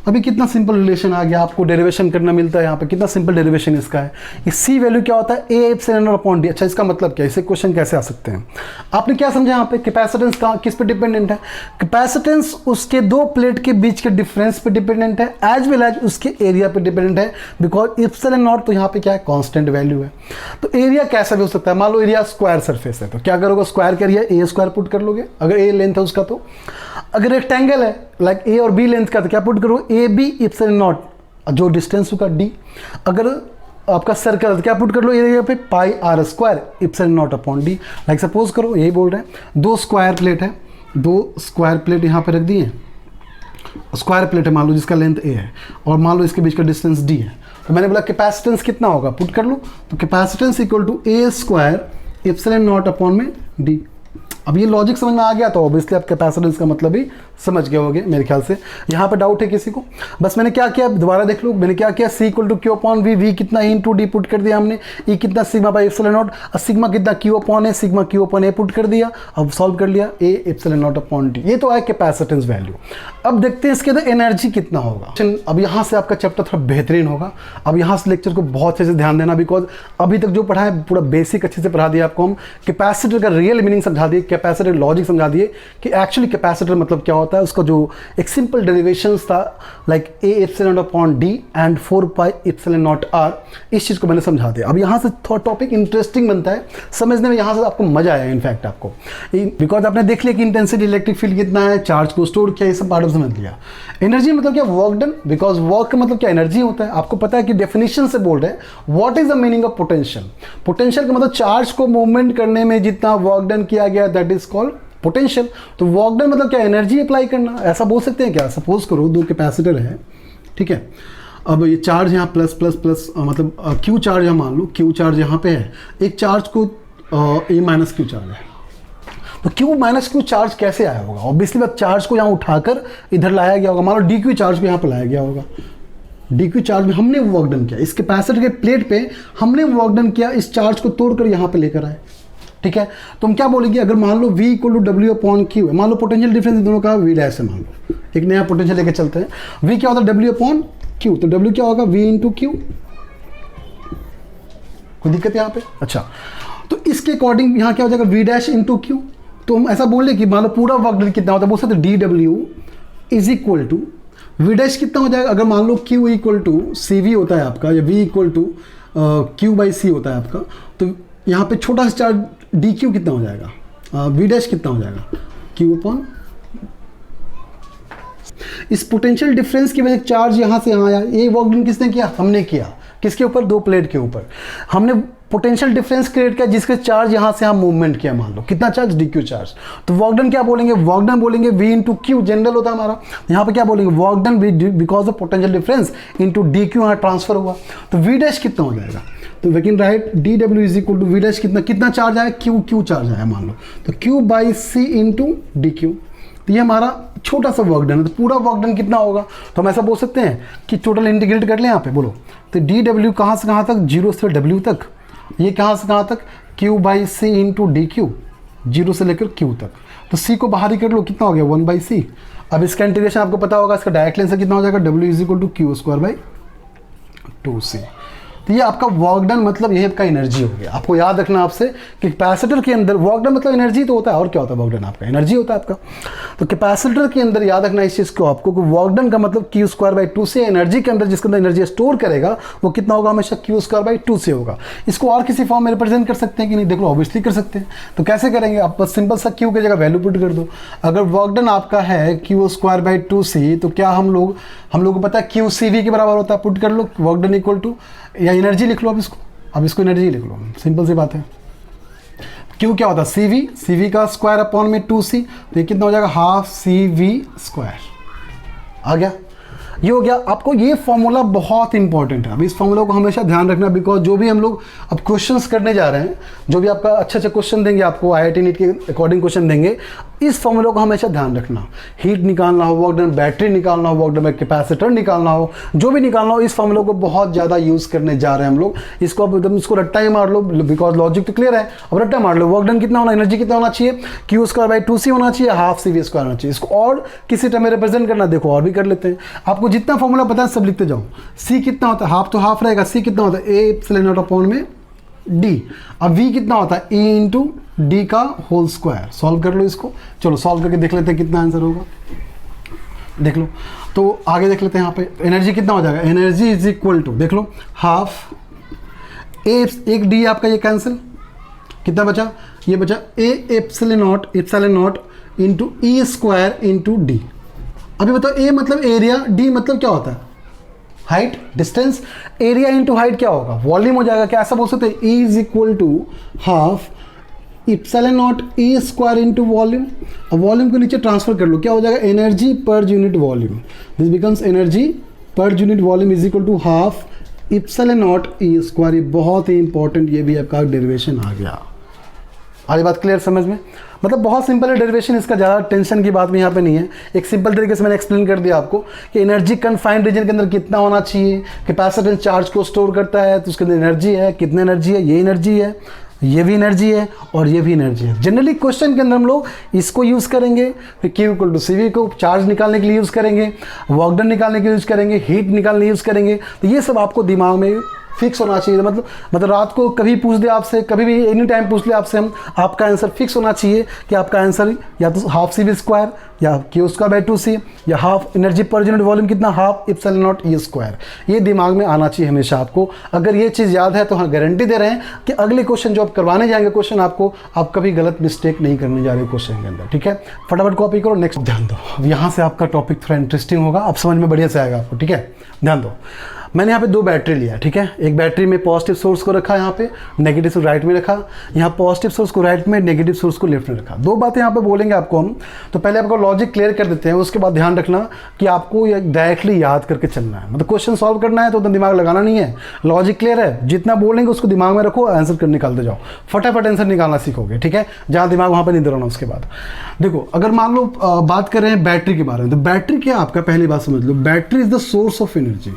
अभी कितना सिंपल रिलेशन आ गया, आपको डेरिवेशन करना मिलता है यहाँ पे, कितना सिंपल डेरिवेशन इसका है। ये सी वैल्यू क्या होता है, ए एप्सिलॉन नॉट अपॉन डी। अच्छा, इसका मतलब क्या है, इससे क्वेश्चन कैसे आ सकते हैं। आपने क्या समझा यहाँ पे, कैपेसिटेंस का किस पे डिपेंडेंट है, कैपेसिटेंस उसके दो प्लेट के बीच के डिफरेंस पे डिपेंडेंट है, एज वेल एज उसके एरिया पे डिपेंडेंट है, बिकॉज एप्सिलॉन नॉट तो यहाँ पे क्या है, कांस्टेंट वैल्यू है। तो एरिया कैसा भी हो सकता है, मान लो एरिया स्क्वायर सरफेस है तो क्या करोगे, स्क्वायर का एरिया ए स्क्वायर पुट कर लोगे, अगर ए लेंथ है उसका। तो अगर रेक्टेंगल है लाइक ए और बी लेंथ का तो क्या पुट करो, ए बी एप्सिलॉन नॉट, जो डिस्टेंस होगा डी। अगर आपका सर्कल है तो क्या पुट कर लो, एरिया पे pi r square epsilon naught upon D. Like suppose करो, यही बोल रहे हैं, दो स्क्वायर प्लेट है, दो स्क्वायर प्लेट यहाँ पे रख दिए, स्क्वायर प्लेट है मान लो जिसका लेंथ ए है, और मान लो इसके बीच का डिस्टेंस डी है। तो मैंने बोला कैपेसिटेंस कितना होगा, पुट कर लो, तो capacitance equal to A square epsilon naught upon में डी। अब ये लॉजिक समझ में आ गया तो ऑब्वियसली आप कैपेसिटेंस का मतलब भी समझ गए होगे मेरे ख्याल से। यहाँ पे डाउट है किसी को? बस मैंने क्या किया, दोबारा देख लो, मैंने क्या किया, C equal to Q upon V, V कितना ई इंटू डी पुट कर दिया हमने, ई कितना सिग्मा बाई एप्सिलॉन नॉट, और सिग्मा कितना क्यू अपॉन है, सिग्मा क्यू अपॉन ए पुट कर दिया, अब सॉल्व कर लिया, ए एप्सिलॉन नॉट अपॉन डी। ये तो है कैपेसिटेंस वैल्यू। अब देखते हैं इसके अंदर एनर्जी कितना होगा। अब यहाँ से आपका चैप्टर थोड़ा बेहतरीन होगा। अब यहाँ से लेक्चर को बहुत अच्छे से ध्यान देना, बिकॉज अभी तक जो पढ़ा है पूरा बेसिक अच्छे से पढ़ा दिया आपको हम, कैपेसिटर का रियल मीनिंग समझा दिए, कैपेसिटर लॉजिक समझा दिए कि एक्चुअली कैपेसिटर मतलब क्या होता है, उसका जो एक सिंपल डेरिवेशंस था like A epsilon upon D and 4 pi epsilon naught R, इस चीज़ को मैंने समझा दिया। अब यहाँ से थोड़ा टॉपिक इंटरेस्टिंग बनता है समझने में, यहाँ से आपको मजा आया इनफैक्ट आपको, बिकॉज आपने देख लिया कि इंटेंसिटी इलेक्ट्रिक फील्ड कितना है, चार्ज को स्टोर किया, ये सब पार्ट समझ लिया। एनर्जी मतलब क्या, वर्क डन, बिकॉज वर्क का मतलब क्या, एनर्जी होता है। आपको पता है कि डेफिनेशन से बोल रहे हैं what is the meaning of potential. Potential का मतलब चार्ज को मूवमेंट करने में जितना वर्क डन किया गया दैट इज कॉल्ड पोटेंशियल। तो वर्क डन मतलब क्या, एनर्जी अप्लाई करना, ऐसा बोल सकते हैं क्या। सपोज करो दो कैपेसिटर है, ठीक है, अब ये चार्ज यहाँ प्लस प्लस प्लस मतलब क्यू चार्ज यहाँ मान लो, क्यू चार्ज यहाँ पे है, एक चार्ज को ए माइनस क्यू चार्ज है, तो क्यू माइनस क्यू चार्ज कैसे आया होगा, ऑब्वियसली बात चार्ज को यहाँ उठाकर इधर लाया गया होगा, मान लो डी क्यू चार्ज को यहाँ पे लाया गया होगा, डी क्यू चार्ज में हमने वर्क डन किया, इस कैपेसिटर के प्लेट पे हमने वर्क डन किया, इस चार्ज को तोड़कर यहाँ पे लेकर आए, ठीक है। तो हम क्या बोलेंगे, अगर मान लो V equal to W upon Q है, मान लो पोटेंशियल डिफरेंस दोनों का V डैश है, मान लो एक नया पोटेंशियल लेके चलते हैं, V क्या होता है W अपॉन क्यू, तो W क्या होगा V इंटू क्यू, कोई दिक्कत है यहाँ पे? अच्छा, तो इसके अकॉर्डिंग यहाँ क्या हो जाएगा V डैश इंटू क्यू। तो हम ऐसा बोल रहे कि मान लो पूरा वर्क डन कितना होता है, बोल सकते D W is equal to V dash कितना हो जाएगा, अगर मान लो Q equal to C V होता है आपका, या V equal to Q by C होता है आपका, तो यहाँ पे छोटा सा चार्ज डी क्यू कितना हो जाएगा, V डैश कितना हो जाएगा, क्यू अपॉन। इस पोटेंशियल डिफरेंस की वजह से चार्ज यहाँ से यहाँ आया, ये वर्क डन किसने किया, हमने किया, किसके ऊपर, दो प्लेट के ऊपर हमने पोटेंशियल डिफरेंस क्रिएट किया जिसके चार्ज यहाँ से यहाँ मूवमेंट किया, मान लो कितना चार्ज, डी क्यू चार्ज। तो वर्क डन क्या बोलेंगे, वर्क डन बोलेंगे V इंटू क्यू, जनरल होता है हमारा, यहाँ पे क्या बोलेंगे, work done because of potential difference into D Q, यहाँ ट्रांसफर हुआ, तो V डैश कितना हो जाएगा, तो we can write D W is equal to V dash कितना चार्ज आया, क्यू चार्ज आया मान लो, तो Q by C into D Q. तो ये हमारा छोटा सा वर्क डन है, तो पूरा वर्क डन कितना होगा, तो हम ऐसा बोल सकते हैं कि टोटल इंटीग्रेट कर लें यहाँ पे, बोलो तो डी डब्ल्यू कहाँ से कहाँ तक, जीरो से डब्ल्यू तक, ये कहाँ से कहाँ तक, Q by C into D Q, zero से लेकर क्यू तक, तो सी को बाहर ही कर लो, कितना हो गया 1 बाई सी। अब इसका इंटीग्रेशन आपको पता होगा, इसका डायरेक्ट लेंस कितना हो जाएगा, W is equal to Q square by 2c। तो ये आपका वर्क डन मतलब ये आपका एनर्जी हो गया। आपको याद रखना आपसे कि कैपेसिटर के अंदर वर्क डन मतलब एनर्जी तो होता है, और क्या होता है, वर्क डन आपका एनर्जी होता है आपका। तो कैपेसिटर के अंदर याद रखना इस चीज़ को आपको कि वर्क डन का मतलब क्यू स्क्वायर बाई 2 से, एनर्जी के अंदर जिसके अंदर एनर्जी स्टोर करेगा वो कितना होगा, हमेशा क्यू स्क्वायर बाई 2 से होगा। इसको और किसी फॉर्म में रिप्रेजेंट कर सकते हैं कि नहीं, देखो ऑब्वियसली कर सकते हैं। तो कैसे करेंगे, आप बस सिंपल सा क्यू की जगह वैल्यू पुट कर दो। अगर वर्क डन आपका है क्यू स्क्वायर बाई 2c, तो क्या हम लोग को पता है क्यू सी वी के बराबर होता है, पुट कर लो वर्क डन इक्वल टू, या एनर्जी लिख लो अब इसको एनर्जी लिख लो, सिंपल सी बात है। क्यू क्या होता है, सी वी का स्क्वायर अपॉन में 2c, तो ये कितना हो जाएगा, हाफ सी वी स्क्वायर। आ गया, ये हो गया। आपको ये फॉर्मूला बहुत इंपॉर्टेंट है, अब इस फॉर्मूला को हमेशा ध्यान रखना, बिकॉज जो भी हम लोग अब क्वेश्चंस करने जा रहे हैं, जो भी आपका अच्छे क्वेश्चन देंगे आपको, IIT नीट के अकॉर्डिंग क्वेश्चन देंगे, इस फॉर्मूला को हमेशा ध्यान रखना। हीट निकालना हो, वर्क डन बैटरी निकालना हो, वर्क डन कैपेसिटर निकालना हो, जो भी निकालना हो, इस फॉर्मूला को बहुत ज़्यादा यूज़ करने जा रहे हैं हम लोग। इसको अब एकदम इसको रट्टा ही मार लो, बिकॉज लॉजिक तो क्लियर है, अब रट्टा मार लो। वर्क डन कितना होना, एनर्जी कितना होना चाहिए, क्यू स्क्वायर बाई 2c होना चाहिए, हाफ सी वी स्क्वायर होना चाहिए। इसको और किसी टर्म में रिप्रेजेंट करना, देखो और भी कर लेते हैं। आपको जितना फॉर्मूला पता है सब लिखते जाओ। सी कितना होता है, हाफ तो हाफ रहेगा, सी कितना होता है, ए एप्सिलॉन नॉट अपॉन में डी। अब वी कितना होता है, ई इंटू डी का होल स्क्वायर। सॉल्व कर लो इसको, चलो सॉल्व करके देख लेते हैं कितना आंसर होगा, देख लो। तो आगे देख लेते हैं, यहाँ पे एनर्जी कितना हो जाएगा, एनर्जी इज इक्वल टू, देख लो हाफ ए, एक डी आपका ये कैंसिल, कितना बचा, ये बचा ए एप्सिलॉन नॉट इंटू ई स्क्वायर इंटू डी। अभी बताओ, ए मतलब एरिया, डी मतलब क्या होता है, height, distance. Area into height क्या होगा, वॉल्यूम हो जाएगा। क्या ऐसा बोल सकते हैं, E is equal to half epsilon naught E square into volume. अब वॉल्यूम को नीचे ट्रांसफर कर लो, क्या हो जाएगा, एनर्जी पर unit volume. This becomes energy पर unit volume is equal to half epsilon naught E square. ये बहुत ही इंपॉर्टेंट, ये भी आपका डेरिवेशन आ गया। आगे बात क्लियर समझ में, मतलब बहुत सिंपल है डेरिवेशन, इसका ज़्यादा टेंशन की बात भी यहाँ पे नहीं है। एक सिंपल तरीके से मैंने एक्सप्लेन कर दिया आपको कि एनर्जी कन्फाइंड रीजन के अंदर कितना होना चाहिए। कैपेसिटेंस चार्ज को स्टोर करता है तो उसके अंदर एनर्जी है, कितनी एनर्जी है, ये एनर्जी है, ये भी एनर्जी है और ये भी एनर्जी है। जनरली क्वेश्चन के अंदर हम लोग इसको यूज़ करेंगे, फिर Q इक्वल टू CV को चार्ज निकालने के लिए यूज़ करेंगे, वर्क डन निकालने के लिए यूज़ करेंगे, हीट निकालने यूज़ करेंगे। तो ये सब आपको दिमाग में फिक्स होना चाहिए। मतलब रात को कभी पूछ दे आपसे, कभी भी एनी टाइम पूछ ले आपसे, हम आपका आंसर फिक्स होना चाहिए कि आपका आंसर या तो हाफ CV स्क्वायर या Q स्क्वायर बाई 2C या हाफ एनर्जी पर यूनिट वॉल्यूम कितना, half epsilon naught E square. ये दिमाग में आना चाहिए हमेशा आपको। अगर ये चीज़ याद है तो हाँ, गारंटी दे रहे हैं कि अगले क्वेश्चन जो आप करवाने जाएंगे क्वेश्चन आपको, आप कभी गलत मिस्टेक नहीं करने जा रहे क्वेश्चन के अंदर। ठीक है, फटाफट कॉपी करो, नेक्स्ट ध्यान दो। अब यहाँ से आपका टॉपिक थोड़ा इंटरेस्टिंग होगा, अब समझ में बढ़िया से आएगा आपको। ठीक है, ध्यान दो। मैंने यहाँ पे दो बैटरी लिया, ठीक है, एक बैटरी में पॉजिटिव सोर्स को रखा, यहाँ पे नेगेटिव सोर्स राइट में रखा, यहाँ पॉजिटिव सोर्स को राइट में, नेगेटिव सोर्स को लेफ्ट में रखा। दो बातें यहाँ पे बोलेंगे आपको हम, तो पहले आपको लॉजिक क्लियर कर देते हैं, उसके बाद ध्यान रखना कि आपको ये डायरेक्टली याद करके चलना है। मतलब क्वेश्चन सॉल्व करना है तो उतना दिमाग लगाना नहीं है, लॉजिक क्लियर है, जितना बोलेंगे उसको दिमाग में रखो, आंसर कर निकालते जाओ, फटाफट आंसर निकालना सीखोगे। ठीक है, जहाँ दिमाग वहाँ पर नहीं दौड़ाना। उसके बाद देखो, अगर मान लो बात कर रहे हैं बैटरी के बारे में, तो बैटरी क्या आपका, पहली बात समझ लो, battery is the source of energy.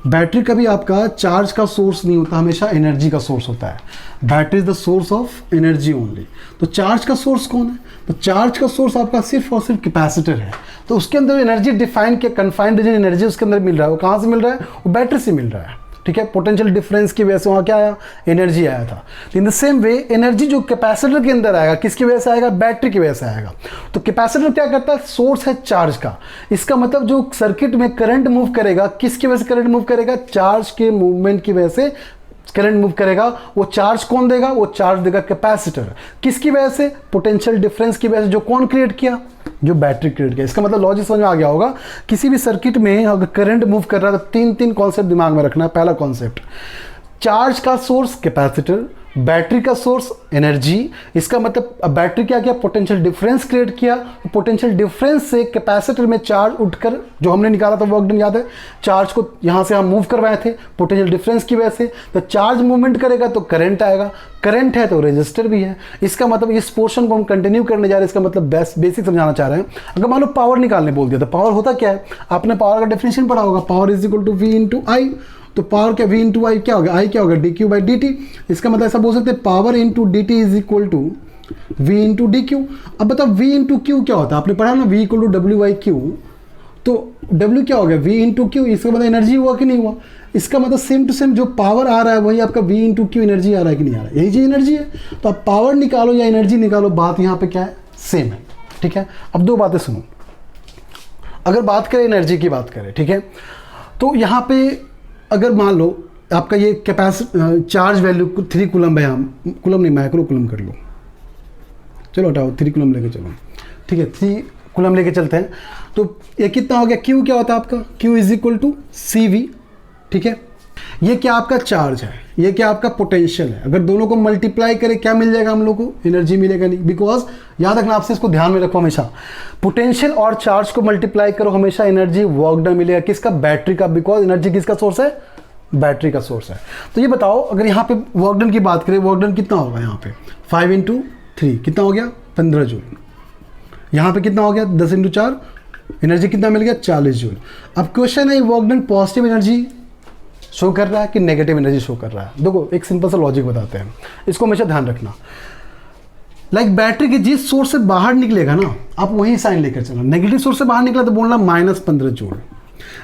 Battery कभी आपका चार्ज का सोर्स नहीं होता, हमेशा एनर्जी का सोर्स होता है। Battery is the source of energy only. तो चार्ज का सोर्स कौन है, तो चार्ज का सोर्स आपका सिर्फ और सिर्फ कैपेसिटर है। तो उसके अंदर एनर्जी डिफाइन किया, कन्फाइंड रीजन एनर्जी उसके अंदर मिल रहा है, वो कहाँ से मिल रहा है, वो बैटरी से मिल रहा है। ठीक है, पोटेंशियल डिफरेंस की वजह से वहाँ क्या आया, एनर्जी आया था। In the same way energy जो कैपेसिटर के अंदर आएगा, किसकी वजह से आएगा, बैटरी की वजह से आएगा। तो कैपेसिटर क्या करता है, सोर्स है चार्ज का। इसका मतलब जो सर्किट में करंट मूव करेगा, किसकी वजह से करंट मूव करेगा, चार्ज के मूवमेंट की वजह से करंट मूव करेगा। वो चार्ज कौन देगा, वो चार्ज देगा कैपेसिटर। किसकी वजह से, पोटेंशियल डिफरेंस की वजह से, जो कौन क्रिएट किया, जो बैटरी क्रिएट किया। इसका मतलब लॉजिक समझ में आ गया होगा। किसी भी सर्किट में अगर करंट मूव कर रहा है तो तीन कॉन्सेप्ट दिमाग में रखना है। पहला कॉन्सेप्ट, चार्ज का सोर्स कैपेसिटर, बैटरी का सोर्स एनर्जी। इसका मतलब बैटरी क्या किया, पोटेंशियल डिफरेंस क्रिएट किया, पोटेंशियल डिफरेंस से कैपेसिटर में चार्ज उठकर, जो हमने निकाला था वर्क डन याद है, चार्ज को यहाँ से हम मूव करवाए थे पोटेंशियल डिफरेंस की वजह से। तो चार्ज मूवमेंट करेगा तो करंट आएगा, करंट है तो रेजिस्टर भी है। इसका मतलब इस पोर्शन को हम कंटिन्यू करने जा रहे हैं। इसका मतलब बेसिक समझाना चाह रहे हैं। अगर मान लो पावर निकालने बोल दिया तो पावर होता क्या है, आपने पावर का डेफिनेशन पढ़ा होगा, power is equal to V into I. तो पावर क्या, V इंटू आई क्या होगा, आई क्या होगा, dq बाई dt। इसका मतलब ऐसा बोल सकते हैं, power into dt is equal to V into dq। अब बताओ V इंटू क्यू क्या होता है, आपने पढ़ा ना, V equal to W by Q. तो W क्या हो गया, V इंटू क्यू। इसका मतलब एनर्जी हुआ कि नहीं हुआ। इसका मतलब सेम टू सेम जो पावर आ रहा है वही आपका V इंटू क्यू एनर्जी आ रहा है कि नहीं आ रहा है, यही चीज एनर्जी है। तो आप पावर निकालो या एनर्जी निकालो, बात यहाँ पे क्या है, सेम है। ठीक है, अब दो बातें सुनो। अगर बात करें एनर्जी की बात करें, ठीक है, तो यहाँ पे अगर मान लो आपका ये चार्ज वैल्यू 3 कूलम है, यहाँ कूलम नहीं, माइक्रो कूलम कर लो, चलो हटाओ 3 कूलम लेके चलो। ठीक है, 3 कूलम लेके चलते हैं। तो ये कितना हो गया, Q क्या होता है आपका, Q is equal to CV। ठीक है, ये क्या आपका चार्ज है, ये क्या आपका पोटेंशियल है। अगर दोनों को मल्टीप्लाई करें क्या मिल जाएगा हम लोग को, एनर्जी मिलेगा नहीं। बिकॉज याद रखना आपसे, इसको ध्यान में रखो हमेशा, पोटेंशियल और चार्ज को मल्टीप्लाई करो हमेशा एनर्जी वर्क डन मिलेगा, किसका, बैटरी का। बिकॉज एनर्जी किसका सोर्स है, बैटरी का सोर्स है। तो ये बताओ, अगर यहाँ पे वर्क डन की बात करें, वर्क डन कितना होगा, यहाँ पे 5 इंटू 3 कितना हो गया, 15 जूल। यहाँ पे कितना हो गया, 10 इंटू 4, एनर्जी कितना मिल गया, 40 जूल। अब क्वेश्चन है, work done positive energy show कर रहा है कि नेगेटिव एनर्जी शो कर रहा है। देखो एक सिंपल सा लॉजिक बताते हैं, इसको हमेशा ध्यान रखना। लाइक बैटरी के जिस सोर्स से बाहर निकलेगा ना, आप वही साइन लेकर चलना। नेगेटिव सोर्स से बाहर निकला तो बोलना -15 जूल।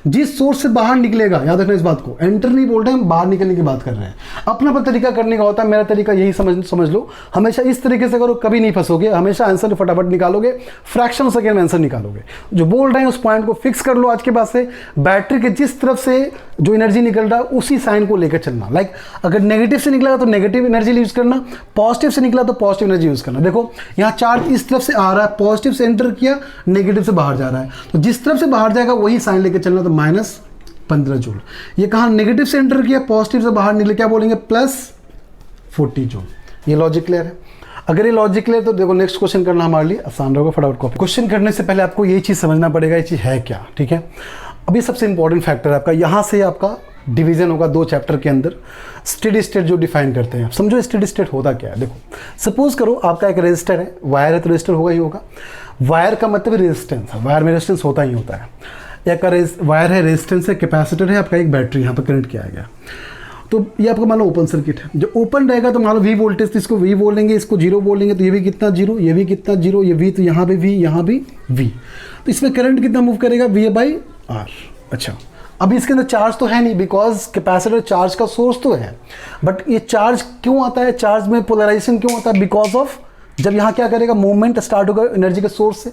जिस सोर्स से बाहर निकलेगा, याद रखना इस बात को, एंटर नहीं बोल रहे हैं, बाहर निकलने की बात कर रहे हैं। अपना अपना तरीका करने का होता है, मेरा तरीका यही समझ लो। हमेशा इस तरीके से करो, कभी नहीं फंसोगे, हमेशा आंसर फटाफट निकालोगे, फ्रैक्शन सेकेंड में आंसर निकालोगे। जो बोल रहे हैं उस पॉइंट को फिक्स कर लो आज के बाद से। बैटरी के जिस तरफ से जो एनर्जी निकल रहा है उसी साइन को लेकर चलना। लाइक अगर नेगेटिव से निकला तो नेगेटिव एनर्जी यूज करना, पॉजिटिव से निकला तो पॉजिटिव एनर्जी यूज करना। देखो यहाँ चार्ज इस तरफ से आ रहा है, पॉजिटिव से एंटर किया, नेगेटिव से बाहर जा रहा है, तो जिस तरफ से बाहर जाएगा वही साइन लेकर चलना। तो -15 जूल। ये कहाँ, नेगेटिव से एंटर किया, पॉजिटिव से बाहर निकले, क्या बोलेंगे, +40 जूल। ये लॉजिक क्लियर है। अगर ये लॉजिक क्लियर तो देखो नेक्स्ट क्वेश्चन करना हमारे लिए आसान होगा, फटाफट कॉपी। क्वेश्चन करने से पहले आपको ये चीज़ समझना पड़ेगा, ये चीज़ है क्या, ठीक है। अभी सबसे इंपॉर्टेंट फैक्टर है आपका, यहाँ से आपका डिवीजन होगा 2 चैप्टर के अंदर, स्टेडी स्टेट जो डिफाइन करते हैं। समझो स्टेडी स्टेट होता क्या है। देखो सपोज करो आपका एक रेजिस्टर है, वायर है तो रेजिस्टर होगा ही होगा। वायर का मतलब रेजिस्टेंस है, वायर में रेजिस्टेंस होता ही होता है। एक वायर है, रेजिस्टेंस है, कैपेसिटर है, आपका एक बैटरी यहाँ पर कनेक्ट किया गया। तो ये आपका मान लो ओपन सर्किट है। जब ओपन रहेगा तो मान लो वी वोल्टेज, तो इसको वी बोलेंगे, इसको जीरो बोलेंगे, तो ये भी कितना जीरो, ये भी कितना जीरो, ये वी, तो यहाँ पे वी, यहाँ भी वी। तो इसमें करंट कितना मूव करेगा, वी बाई आर। अच्छा, अभी इसके अंदर चार्ज तो है नहीं, बिकॉज कैपेसिटर चार्ज का सोर्स तो है, बट ये चार्ज क्यों आता है, चार्ज में पोलराइजेशन क्यों आता है, बिकॉज ऑफ जब यहाँ क्या करेगा, मूवमेंट स्टार्ट होगा एनर्जी के सोर्स से।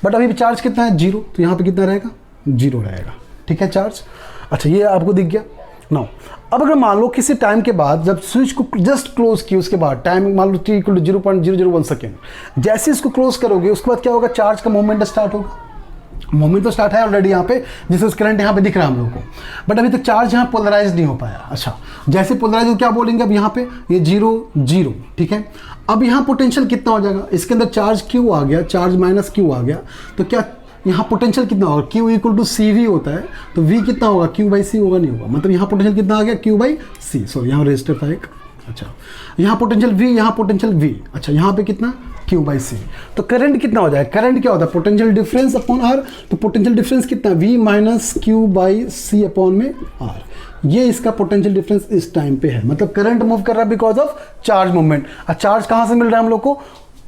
बट अभी चार्ज कितना है, जीरो, तो यहाँ पे कितना रहेगा, जीरो रहेगा, ठीक है चार्ज। अच्छा, ये आपको दिख गया। नाउ अब अगर मान लो किसी टाइम के बाद जब स्विच को जस्ट क्लोज की, उसके बाद टाइम मान लो t = 0.001 सेकेंड, जैसे इसको क्लोज करोगे उसके बाद क्या होगा, चार्ज का मूवमेंट स्टार्ट होगा। मूवमेंट तो स्टार्ट है ऑलरेडी यहाँ पे, जिससे करंट यहाँ पे दिख रहा है हम लोगों को, बट अभी तक चार्ज यहाँ पोलराइज नहीं हो पाया। अच्छा, जैसे पोलराइज हो क्या बोलेंगे, अब यहाँ पे ये 0 0, ठीक है। अब यहाँ पोटेंशियल कितना हो जाएगा, इसके अंदर चार्ज क्यू आ गया, चार्ज माइनस क्यू आ गया, तो क्या यहाँ पोटेंशियल कितना होगा, Q = CV होता है, तो V कितना होगा, Q/C होगा, नहीं होगा। मतलब यहाँ पोटेंशियल कितना आ गया, Q/C, सॉरी यहाँ रजिस्टर था एक। अच्छा, यहाँ पोटेंशियल V, यहाँ पोटेंशियल V। अच्छा, यहाँ पे कितना, Q/C। तो करंट कितना हो जाएगा, करंट क्या होता है, पोटेंशियल डिफरेंस अपॉन R। तो पोटेंशियल डिफरेंस कितना, V - Q/C अपॉन में R। ये इसका पोटेंशियल डिफरेंस इस टाइम पे है। मतलब करंट मूव कर रहा है बिकॉज ऑफ चार्ज मूवमेंट। और चार्ज कहाँ से मिल रहा है हम लोग को,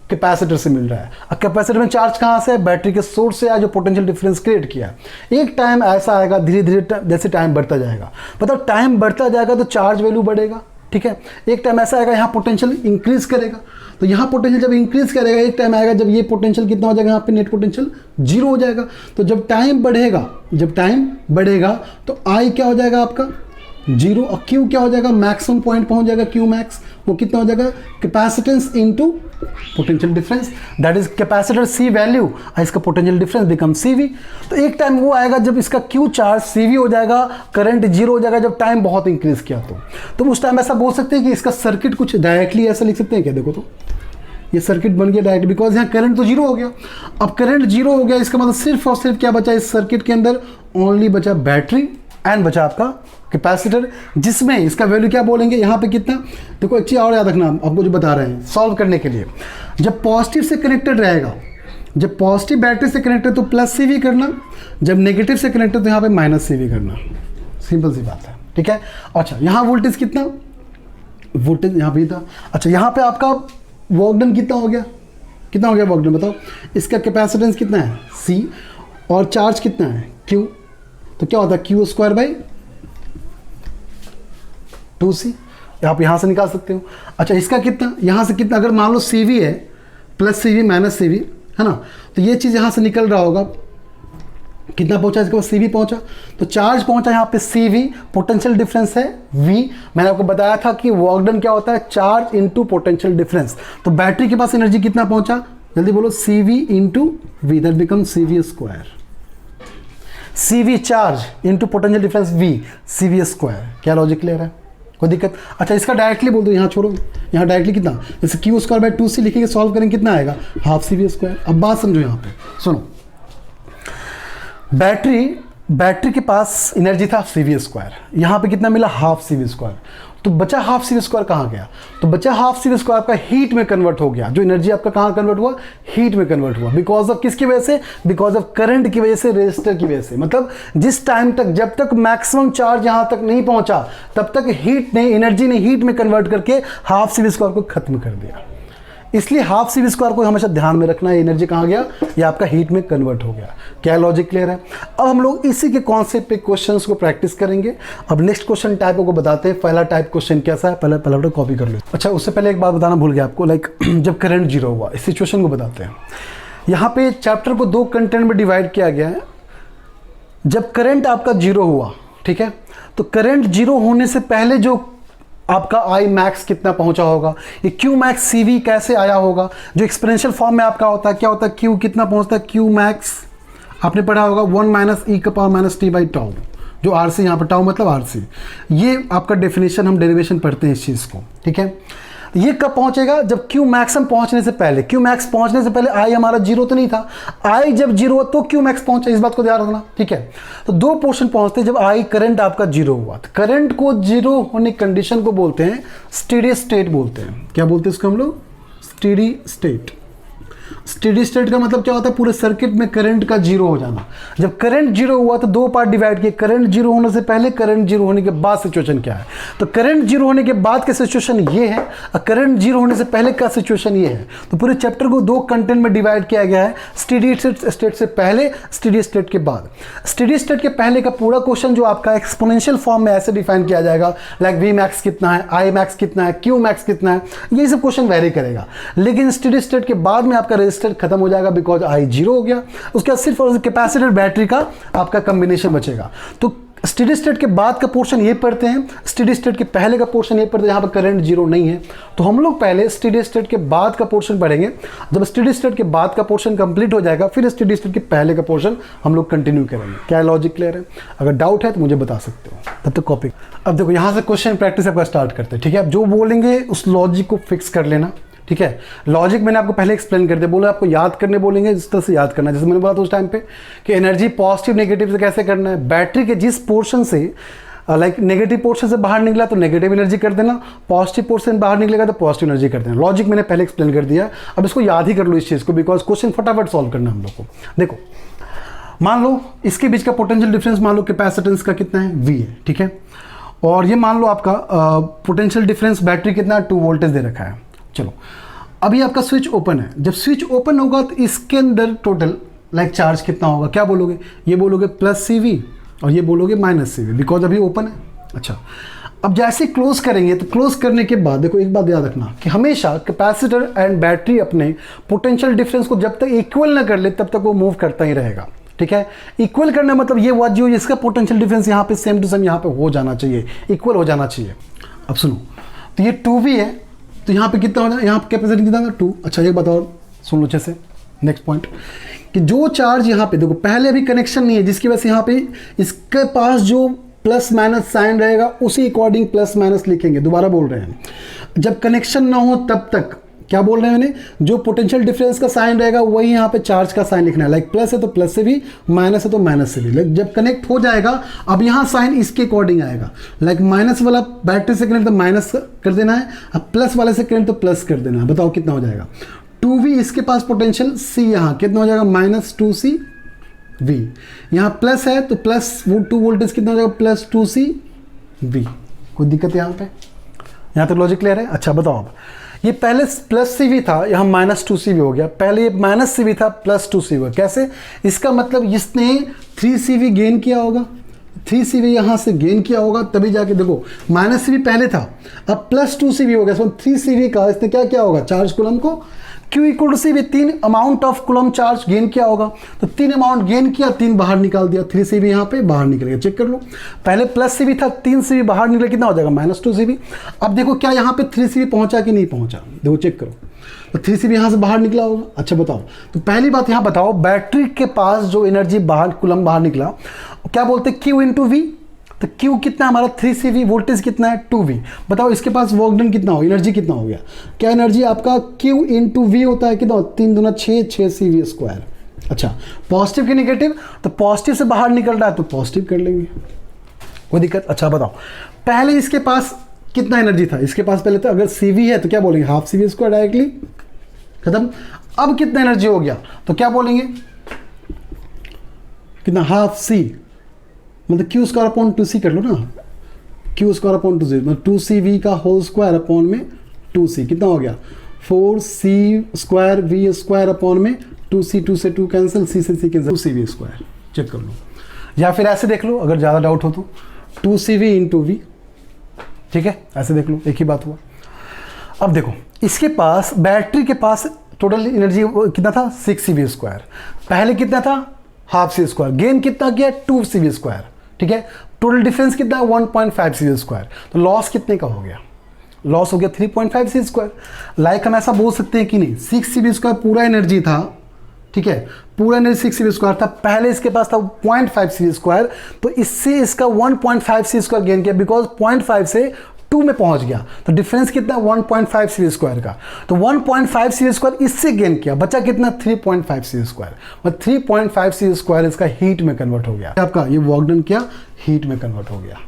कैपेसिटर से मिल रहा है। अब कैपेसिटर में चार्ज कहाँ से है, बैटरी के सोर्स से है, जो पोटेंशियल डिफरेंस क्रिएट किया। एक टाइम ऐसा आएगा, धीरे धीरे जैसे टाइम बढ़ता जाएगा, मतलब टाइम बढ़ता जाएगा तो चार्ज वैल्यू बढ़ेगा, ठीक है। एक टाइम ऐसा आएगा, यहाँ पोटेंशियल इंक्रीज करेगा, तो यहाँ पोटेंशियल जब इंक्रीज करेगा, एक टाइम आएगा जब ये पोटेंशियल कितना हो जाएगा, यहाँ पे नेट पोटेंशियल 0 हो जाएगा। तो जब टाइम बढ़ेगा तो आई क्या हो जाएगा आपका 0, और क्यू क्या हो जाएगा, मैक्सिमम पॉइंट पहुंच जाएगा, क्यू मैक्स, वो कितना हो जाएगा, capacitance into potential difference, that is capacitor C value, और इसका पोटेंशियल डिफरेंस बिकम CV। तो एक टाइम वो आएगा जब इसका क्यू चार्ज CV हो जाएगा, करंट 0 हो जाएगा, जब टाइम बहुत इंक्रीज किया तो उस टाइम ऐसा बोल सकते हैं कि इसका सर्किट कुछ डायरेक्टली ऐसा लिख सकते हैं क्या, देखो तो ये सर्किट बन गया डायरेक्ट, बिकॉज यहाँ करंट तो 0 हो गया। अब करंट 0 हो गया, इसका मतलब सिर्फ और सिर्फ क्या बचा इस सर्किट के अंदर, ओनली बचा बैटरी एंड बचा आपका कैपेसिटर, जिसमें इसका वैल्यू क्या बोलेंगे, यहाँ पे कितना। देखो एक चीज़ और याद रखना, आपको जो बता रहे हैं सॉल्व करने के लिए, जब पॉजिटिव से कनेक्टेड रहेगा, जब पॉजिटिव बैटरी से कनेक्टेड तो +CV करना, जब नेगेटिव से कनेक्टेड तो यहाँ पे -CV करना, सिंपल सी बात है, ठीक है। अच्छा, यहाँ वोल्टेज कितना, वोल्टेज यहाँ भी था। अच्छा, यहाँ पे आपका वर्क डन कितना हो गया, वर्क डन बताओ। इसका कैपेसिटेंस कितना है C, और चार्ज कितना है Q, तो क्या होता है Q² / 2C, आप यहाँ से निकाल सकते हो। अच्छा, इसका कितना, यहाँ से कितना, अगर मान लो CV है, +CV -CV है ना, तो ये चीज़ यहाँ से निकल रहा होगा, कितना पहुँचा, इसके बाद CV पहुँचा, तो चार्ज पहुँचा यहाँ पे CV, पोटेंशियल डिफरेंस है V। मैंने आपको बताया था कि वर्क डन क्या होता है, चार्ज इनटू पोटेंशियल डिफरेंस। तो बैटरी के पास एनर्जी कितना पहुँचा, जल्दी बोलो, CV × V, that become CV²। CV charge into potential difference V, CV²। क्या लॉजिक क्लियर है, कोई दिक्कत। अच्छा, इसका डायरेक्टली बोल दो, यहाँ छोड़ो, यहाँ डायरेक्टली कितना, जैसे Q² / 2C लिखेंगे, सॉल्व करेंगे, कितना आएगा, ½ CV²। अब बात समझो, यहाँ पे सुनो, बैटरी के पास एनर्जी था CV², यहाँ पे कितना मिला, ½ CV²। तो बचा ½ CV² कहाँ गया, तो बचा ½ CV² आपका हीट में कन्वर्ट हो गया। जो एनर्जी आपका कहाँ कन्वर्ट हुआ, हीट में कन्वर्ट हुआ, बिकॉज ऑफ किसकी वजह से, बिकॉज ऑफ करंट की वजह से, रेजिस्टर की वजह से। मतलब जिस टाइम तक, जब तक मैक्सिमम चार्ज यहाँ तक नहीं पहुँचा, तब तक हीट ने, एनर्जी ने हीट में कन्वर्ट करके ½ CV² को खत्म कर दिया। इसलिए ½ CV² को हमेशा ध्यान में रखना है, एनर्जी कहाँ गया, ये आपका हीट में कन्वर्ट हो गया। क्या लॉजिक क्लियर है। अब हम लोग इसी के कॉन्सेप्ट पे क्वेश्चंस को प्रैक्टिस करेंगे। अब नेक्स्ट क्वेश्चन टाइपों को बताते हैं। पहला टाइप क्वेश्चन कैसा है, पहले कॉपी कर लो। अच्छा, उससे पहले एक बात बताना भूल गया आपको, लाइक जब करंट 0 हुआ, इस सिचुएशन को बताते हैं। यहाँ पे चैप्टर को 2 कंटेंट में डिवाइड किया गया है। जब करंट आपका 0 हुआ, ठीक है, तो करंट 0 होने से पहले जो आपका I max कितना पहुंचा होगा, ये Q max CV कैसे आया होगा, जो एक्सपोनेंशियल फॉर्म में आपका होता है, क्या होता है, Q कितना पहुंचता है, Q max आपने पढ़ा होगा 1 - e⁻t/τ, जो RC, यहाँ पर टाउ मतलब RC। ये आपका डेफिनेशन, हम डेरिवेशन पढ़ते हैं इस चीज़ को, ठीक है। ये कब पहुंचेगा? जब क्यू मैक्सिमम पहुंचने से पहले, क्यू मैक्स पहुंचने से पहले आई हमारा जीरो तो नहीं था, आई जब जीरो हुआ तो क्यू मैक्स पहुंचा, इस बात को ध्यान रखना, ठीक है। तो दो पोर्शन पहुंचते हैं जब आई करंट आपका जीरो हुआ। तो करंट को जीरो होने कंडीशन को बोलते हैं स्टेडी स्टेट बोलते हैं। क्या बोलते हैं इसको हम लोग? Steady state. स्टेडी स्टेट का मतलब क्या होता है? पूरे सर्किट में करंट का जीरो हो जाना। जब करंट जीरो हुआ तो दो पार्ट डिवाइड किए, करंट जीरो होने से पहले, करंट जीरो होने के बाद सिचुएशन क्या है। तो करंट जीरो होने के बाद का सिचुएशन ये है और करंट जीरो होने से पहले का सिचुएशन ये है। तो पूरे चैप्टर को दो कंटेंट में डिवाइड किया गया है, स्टेडी स्टेट से पहले, स्टेडी स्टेट के बाद। स्टेडी स्टेट के पहले का पूरा क्वेश्चन जो आपका एक्सपोनेंशियल फॉर्म में ऐसे डिफाइन किया जाएगा, लाइक वी मैक्स कितना है, आई मैक्स कितना है, क्यू मैक्स कितना है, ये सब क्वेश्चन वेरी करेगा। लेकिन स्टेडी स्टेट के बाद में आपका रेजिस्टेंस खत्म हो जाएगा बिकॉज आई जीरो हो गया। उसके बाद सिर्फ और कैपेसिटर बैटरी का आपका कॉम्बिनेशन बचेगा। तो स्टेडी स्टेट के बाद का पोर्शन ये पढ़ते हैं, स्टेडी स्टेट के पहले का पोर्शन ये पढ़ते हैं जहां पर करंट जीरो नहीं है। तो हम लोग पहले स्टेडी स्टेट के बाद का पोर्शन पढ़ेंगे। जब स्टेडी स्टेट के बाद का पोर्शन कंप्लीट हो जाएगा फिर स्टेडी स्टेट के पहले का पोर्शन हम लोग कंटिन्यू करेंगे। क्या लॉजिक क्लियर है? अगर डाउट है तो मुझे बता सकते हो, तब तक कॉपी। अब देखो यहां से क्वेश्चन प्रैक्टिस आपका स्टार्ट करते हैं, ठीक है। अब जो बोलेंगे उस लॉजिक को फिक्स कर लेना, ठीक है। लॉजिक मैंने आपको पहले एक्सप्लेन कर दिया, बोला आपको याद करने बोलेंगे जिस तरह से याद करना है। जैसे मैंने बोला था उस टाइम पे कि एनर्जी पॉजिटिव नेगेटिव से कैसे करना है। बैटरी के जिस पोर्शन से लाइक नेगेटिव पोर्शन से बाहर निकला तो नेगेटिव एनर्जी कर देना, पॉजिटिव पोर्शन बाहर निकलेगा तो पॉजिटिव एनर्जी कर देना। लॉजिक मैंने पहले एक्सप्लेन कर दिया। अब इसको याद ही कर लो इस चीज़ को, बिकॉज क्वेश्चन फटाफट सॉल्व करना हम लोग को। देखो मान लो इसके बीच का पोटेंशियल डिफरेंस मान लो कैपेसिटेंस का कितना है, V है, ठीक है। और ये मान लो आपका पोटेंशियल डिफरेंस बैटरी कितना है, 2 वोल्टेज दे रखा है। चलो अभी आपका स्विच ओपन है। जब स्विच ओपन होगा तो इसके अंदर टोटल लाइक चार्ज कितना होगा? क्या बोलोगे? ये बोलोगे +CV और ये बोलोगे -CV, बिकॉज अभी ओपन है। अच्छा, अब जैसे क्लोज करेंगे तो क्लोज करने के बाद देखो एक बात याद रखना कि हमेशा कैपेसिटर एंड बैटरी अपने पोटेंशियल डिफरेंस को जब तक इक्वल ना कर ले तब तक वो मूव करता ही रहेगा, ठीक है। इक्वल करना मतलब ये हुआ जो इसका पोटेंशियल डिफरेंस यहाँ पे सेम टू सेम यहाँ पे हो जाना चाहिए, इक्वल हो जाना चाहिए। अब सुनो, तो ये 2V है तो यहाँ पे कितना हो जाए, यहाँ पे कैपेसिटी कितना था 2। अच्छा एक बताओ, सुन लो अच्छे से, नेक्स्ट पॉइंट कि जो चार्ज यहाँ पे देखो पहले अभी कनेक्शन नहीं है जिसकी वजह से यहाँ पे इसके पास जो प्लस माइनस साइन रहेगा उसी अकॉर्डिंग प्लस माइनस लिखेंगे। दोबारा बोल रहे हैं, जब कनेक्शन ना हो तब तक क्या बोल रहे हैं मैंने, जो पोटेंशियल डिफरेंस का साइन रहेगा वही यहाँ पे चार्ज का साइन लिखना है। लाइक प्लस है तो प्लस से भी, माइनस है तो माइनस से भी। लाइक जब कनेक्ट हो जाएगा अब यहाँ साइन इसके अकॉर्डिंग आएगा। लाइक माइनस वाला बैटरी से कनेक्ट तो माइनस कर देना है, अब प्लस वाले से कनेक्ट तो प्लस कर देना है। बताओ कितना हो जाएगा? 2V इसके पास पोटेंशियल, C यहाँ कितना हो जाएगा -2CV। यहाँ प्लस है तो प्लस 2 वोल्टेज कितना हो जाएगा +2CV। कोई दिक्कत है यहाँ पे? यहाँ तक लॉजिक क्लियर है? अच्छा बताओ अब, ये पहले +CV था, यहाँ -2CV हो गया। पहले ये -CV था, +2CV हुआ। कैसे? इसका मतलब इसने 3CV गेन किया होगा, 3CV यहाँ से गेन किया होगा तभी जाके देखो -CV पहले था, अब +2CV हो गया। इसमें 3CV का इसने क्या किया होगा, चार्ज कूलम को Q = CV, 3 amount of coulomb charge gain किया होगा। तो 3 अमाउंट गेन किया, 3 बाहर निकाल दिया, 3CV यहाँ पे बाहर निकल गया। चेक कर लो, पहले +CV था, 3CV बाहर निकले, कितना हो जाएगा -2CV। अब देखो क्या यहाँ पे 3CV पहुँचा कि नहीं पहुँचा, देखो चेक करो। तो 3CV यहाँ से बाहर निकला होगा। अच्छा बताओ, तो पहली बात यहाँ बताओ, बैटरी के पास जो एनर्जी बाहर कूलम बाहर निकला क्या बोलते हैं, Q × V। तो Q कितना हमारा 3CV, वोल्टेज कितना है 2V। बताओ इसके पास वर्क डन कितना हो, एनर्जी कितना हो गया? क्या एनर्जी आपका Q × V होता है कितना, 3 दूना 6, 6CV²। अच्छा पॉजिटिव की नेगेटिव, तो पॉजिटिव से बाहर निकल रहा है तो पॉजिटिव कर लेंगे, कोई दिक्कत? अच्छा बताओ, पहले इसके पास कितना एनर्जी था? इसके पास पहले तो अगर CV है तो क्या बोलेंगे, ½ CV² डायरेक्टली खत्म। अब कितना एनर्जी हो गया तो क्या बोलेंगे, कितना, ½ मतलब Q² / 2C कर लो ना, Q² / 2C मतलब 2CV का होल स्क्वायर अपॉन में 2C कितना हो गया, 4C² V² अपॉन में 2C, 2 से 2 कैंसिल, C से C कैंसिल, 2CV²। चेक कर लो, या फिर ऐसे देख लो अगर ज़्यादा डाउट हो तो 2CV × V, ठीक है, ऐसे देख लो, एक ही बात हुआ। अब देखो इसके पास बैटरी के पास टोटल एनर्जी कितना था 6CV², पहले कितना था ½ गेन कितना किया 2CV², ठीक है। टोटल डिफरेंस कितना है 1.5CV²। तो लॉस कितने का हो गया, लॉस हो गया 3.5CV²। लाइक हम ऐसा बोल सकते हैं कि नहीं, 6CV² पूरा एनर्जी था, ठीक है, पूरा एनर्जी 6CV² था, पहले इसके पास था 0.5CV², तो इससे इसका 1.5CV² गेन किया, बिकॉज 0.5 से 2 में पहुंच गया, तो डिफरेंस कितना 1.5 सी स्क्वायर का, तो 1.5 सी स्क्वायर इससे गेन किया, बचा कितना 3.5 सी स्क्वायर, और 3.5 सी स्क्वायर इसका हीट में कन्वर्ट हो गया, आपका ये वर्क डन किया हीट में कन्वर्ट हो गया।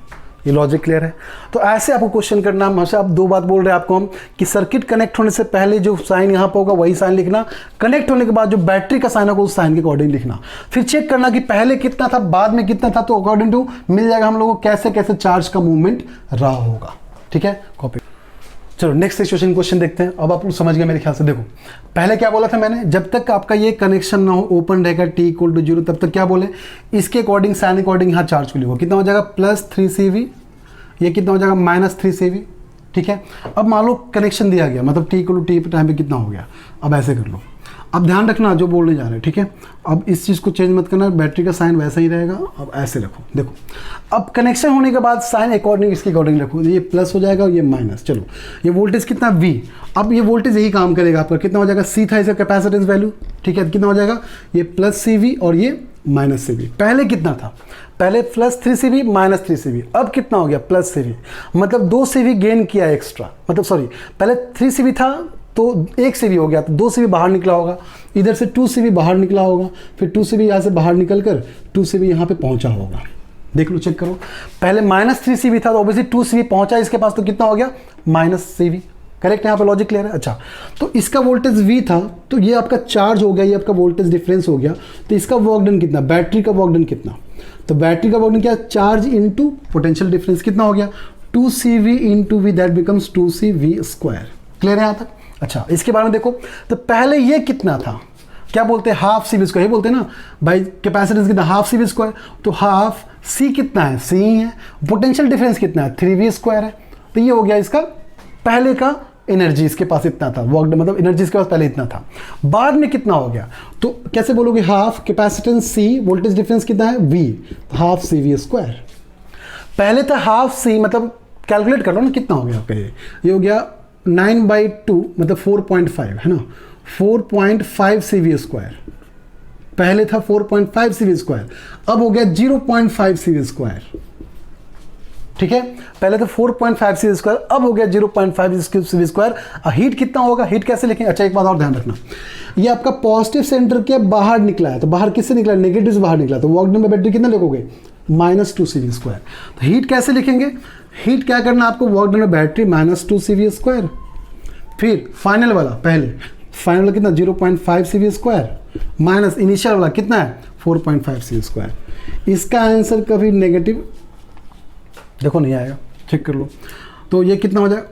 ये लॉजिक क्लियर है। तो ऐसे आपको क्वेश्चन करना, हमेशा आप दो बात बोल रहे हैं आपको हम कि सर्किट कनेक्ट होने से पहले जो साइन यहाँ पे होगा वही साइन लिखना, कनेक्ट होने के बाद जो बैटरी का साइन होगा उस साइन के अकॉर्डिंग लिखना, फिर चेक करना कि पहले कितना था बाद में कितना था, तो अकॉर्डिंग टू मिल जाएगा हम लोगों को कैसे कैसे चार्ज का मूवमेंट रहा होगा। ठीक है, कॉपी। चलो नेक्स्ट सिचुएशन क्वेश्चन देखते हैं। अब आप लोग समझ गए मेरे ख्याल से। देखो पहले क्या बोला था मैंने, जब तक आपका ये कनेक्शन ना हो, ओपन रहेगा t=0, तब तक क्या बोले, इसके अकॉर्डिंग साइन अकॉर्डिंग यहाँ चार्ज को लिखो, कितना हो जाएगा +3CV, ये कितना हो जाएगा -3CV। ठीक है, अब मान लो कनेक्शन दिया गया, मतलब t टाइम पे कितना हो गया, अब ऐसे कर लो। अब ध्यान रखना जो बोलने जा रहे हैं, ठीक है, अब इस चीज़ को चेंज मत करना, बैटरी का साइन वैसा ही रहेगा। अब ऐसे रखो, देखो अब कनेक्शन होने के बाद साइन अकॉर्डिंग इसके अकॉर्डिंग रखो, ये प्लस हो जाएगा और ये माइनस। चलो ये वोल्टेज कितना V, अब ये वोल्टेज यही काम करेगा आपका, कितना हो जाएगा C था इसका कैपेसिटेंस वैल्यू, ठीक है, कितना हो जाएगा ये +CV और ये -CV। पहले कितना था, पहले +3CV -3CV, अब कितना हो गया +CV, मतलब 2CV गेन किया एक्स्ट्रा, मतलब सॉरी पहले 3CV था तो 1CV हो गया, तो 2CV बाहर निकला होगा, इधर से 2CV बाहर निकला होगा, फिर 2CV यहाँ से बाहर निकल कर 2CV यहाँ पे पहुँचा होगा। देख लो, चेक करो, पहले -3CV था तो ऑब्वियसली 2CV पहुँचा इसके पास, तो कितना हो गया -CV। करेक्ट, यहाँ पे लॉजिक क्लियर है। अच्छा, तो इसका वोल्टेज V था, तो ये आपका चार्ज हो गया, ये आपका वोल्टेज डिफरेंस हो गया, तो इसका वर्क डन कितना, बैटरी का वर्क डन कितना, तो बैटरी का वर्क डन क्या, चार्ज इनटू पोटेंशियल डिफरेंस, कितना हो गया 2CV into V, that becomes 2CV²। Clear है यहाँ तक। अच्छा, इसके बारे में देखो, तो पहले ये कितना था, क्या बोलते हैं ½ CV², ये बोलते हैं ना भाई कैपेसिटेंस कितना ½ CV², तो हाफ C कितना है, C ही है, पोटेंशियल डिफरेंस कितना है 3V² है, तो ये हो गया इसका पहले का एनर्जी, इसके पास इतना था वर्क, मतलब एनर्जी इसके पास पहले इतना था, बाद में कितना हो गया, तो कैसे बोलोगे, half capacitance C, voltage difference कितना है V, ½ CV²। पहले था ½ C, मतलब कैलकुलेट कर लो ना कितना हो गया आपका, ये हो गया 9/2, मतलब 4.5 है ना, 4.5 CV²। पहले था 4.5 CV², अब हो गया 0.5 CV²। ठीक है, पहले तो 4.5 CV², अब हो गया 0.5 CV²। हीट कितना होगा, हीट कैसे लिखेंगे। अच्छा, एक बात और ध्यान रखना, ये आपका पॉजिटिव सेंटर के बाहर निकला है, तो बाहर किससे निकला, नेगेटिव से बाहर निकला, तो वर्क डन में बैटरी कितना लिखोगे -2 CV²। तो हीट कैसे लिखेंगे, हीट क्या करना आपको, वर्क डन में बैटरी -2 CV², फिर फाइनल वाला, पहले फाइनल वाला कितना 0.5 CV² माइनस इनिशियल वाला कितना है 4.5 CV²। इसका आंसर कभी नेगेटिव देखो नहीं आएगा, चेक कर लो, तो ये कितना हो जाएगा,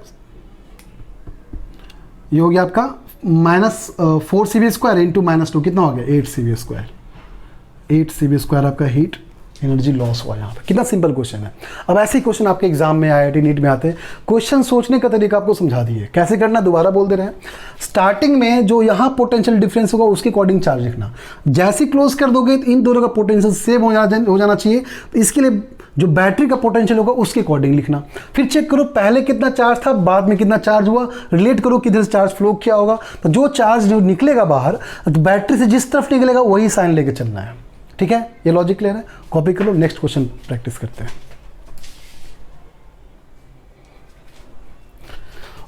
ये हो गया आपका -4 CV² इंटू -2, कितना हो गया 8 CV²। 8 CV² आपका हीट एनर्जी लॉस हुआ यहाँ पे। कितना सिंपल क्वेश्चन है। अब ऐसे ही क्वेश्चन आपके एग्जाम में IIT नीट में आते हैं। क्वेश्चन सोचने का तरीका आपको समझा दिए, कैसे करना दोबारा बोल दे रहे हैं। स्टार्टिंग में जो यहाँ पोटेंशियल डिफरेंस होगा उसके अकॉर्डिंग चार्ज लिखना, जैसे क्लोज कर दोगे तो इन दोनों का पोटेंशियल सेम हो जाना चाहिए, तो इसके लिए जो बैटरी का पोटेंशियल होगा उसके अकॉर्डिंग लिखना। फिर चेक करो पहले कितना चार्ज था, बाद में कितना चार्ज हुआ, रिलेट करो किधर से चार्ज फ्लो किया होगा, तो जो चार्ज जो निकलेगा बाहर, तो बैटरी से जिस तरफ निकलेगा वही साइन लेके चलना है। ठीक है, ये लॉजिक क्लियर है। कॉपी कर लो, नेक्स्ट क्वेश्चन प्रैक्टिस करते हैं।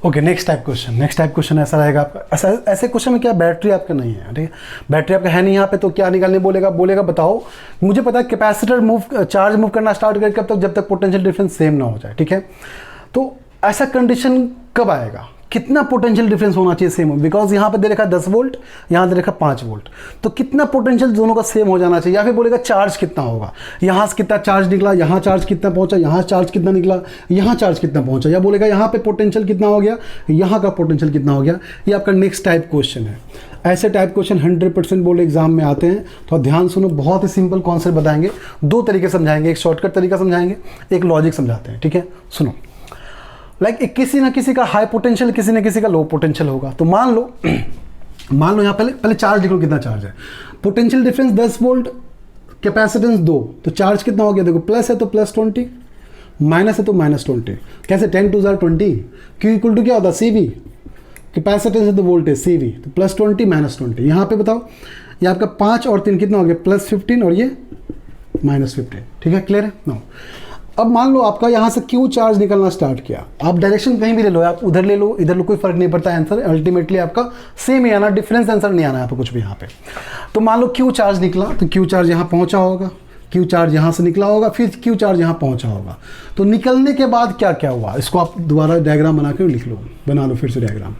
ओके, नेक्स्ट टाइप क्वेश्चन ऐसा रहेगा आपका। ऐसे क्वेश्चन में क्या बैटरी आपका नहीं है, ठीक है, बैटरी आपका है नहीं यहाँ पे, तो क्या निकालने बोलेगा बताओ, मुझे पता है कैपेसिटर चार्ज मूव करना स्टार्ट करेगा कब तक, जब तक पोटेंशियल डिफरेंस सेम ना हो जाए। ठीक है, तो ऐसा कंडीशन कब आएगा, कितना पोटेंशियल डिफरेंस होना चाहिए सेम, बिकॉज यहाँ पे दे रखा 10 वोल्ट, यहाँ दे रखा 5 वोल्ट, तो कितना पोटेंशियल दोनों का सेम हो जाना चाहिए। या फिर बोलेगा चार्ज कितना होगा, यहाँ से कितना चार्ज निकला, यहाँ चार्ज कितना पहुँचा, यहाँ चार्ज कितना निकला, यहाँ चार्ज कितना पहुँचा, या बोलेगा यहाँ पे पोटेंशियल कितना हो गया, यहाँ का पोटेंशियल कितना हो गया। ये आपका नेक्स्ट टाइप क्वेश्चन है। ऐसे टाइप क्वेश्चन 100% बोर्ड एग्जाम में आते हैं, तो ध्यान सुनो, बहुत ही सिंपल कॉन्सेप्ट बताएंगे, दो तरीके समझाएंगे, एक शॉर्टकट तरीका समझाएंगे, एक लॉजिक समझाते हैं। ठीक है, सुनो, लाइक किसी ना किसी का हाई पोटेंशियल, किसी ना किसी का लो पोटेंशियल होगा, तो मान लो यहाँ पहले चार्ज लिख लो, कितना चार्ज है, पोटेंशियल डिफरेंस 10 वोल्ट, कैपेसिटेंस 2, तो चार्ज कितना हो गया, देखो प्लस है तो +20, माइनस है तो -20, कैसे 10 2 20, Q इक्वल टू क्या होता है CV, कैपेसिटेंस है तो वोल्टेज CV, तो +20 -20, यहाँ पे बताओ ये आपका 5 और 3 कितना हो गया +15 और ये -15। ठीक है, क्लियर है। नो, अब मान लो आपका यहाँ से क्यू चार्ज निकलना स्टार्ट किया, आप डायरेक्शन कहीं भी ले लो, आप उधर ले लो इधर लो, कोई फर्क नहीं पड़ता, आंसर अल्टीमेटली आपका सेम ही आना, डिफरेंस आंसर नहीं आना है आपको कुछ भी यहाँ पे। तो मान लो क्यू चार्ज निकला, तो क्यू चार्ज यहाँ पहुँचा होगा, क्यू चार्ज यहाँ से निकला होगा, फिर क्यू चार्ज यहाँ पहुँचा होगा। तो निकलने के बाद क्या क्या हुआ, इसको आप दोबारा डायग्राम बना कर लिख लो, बना लो फिर से डायग्राम।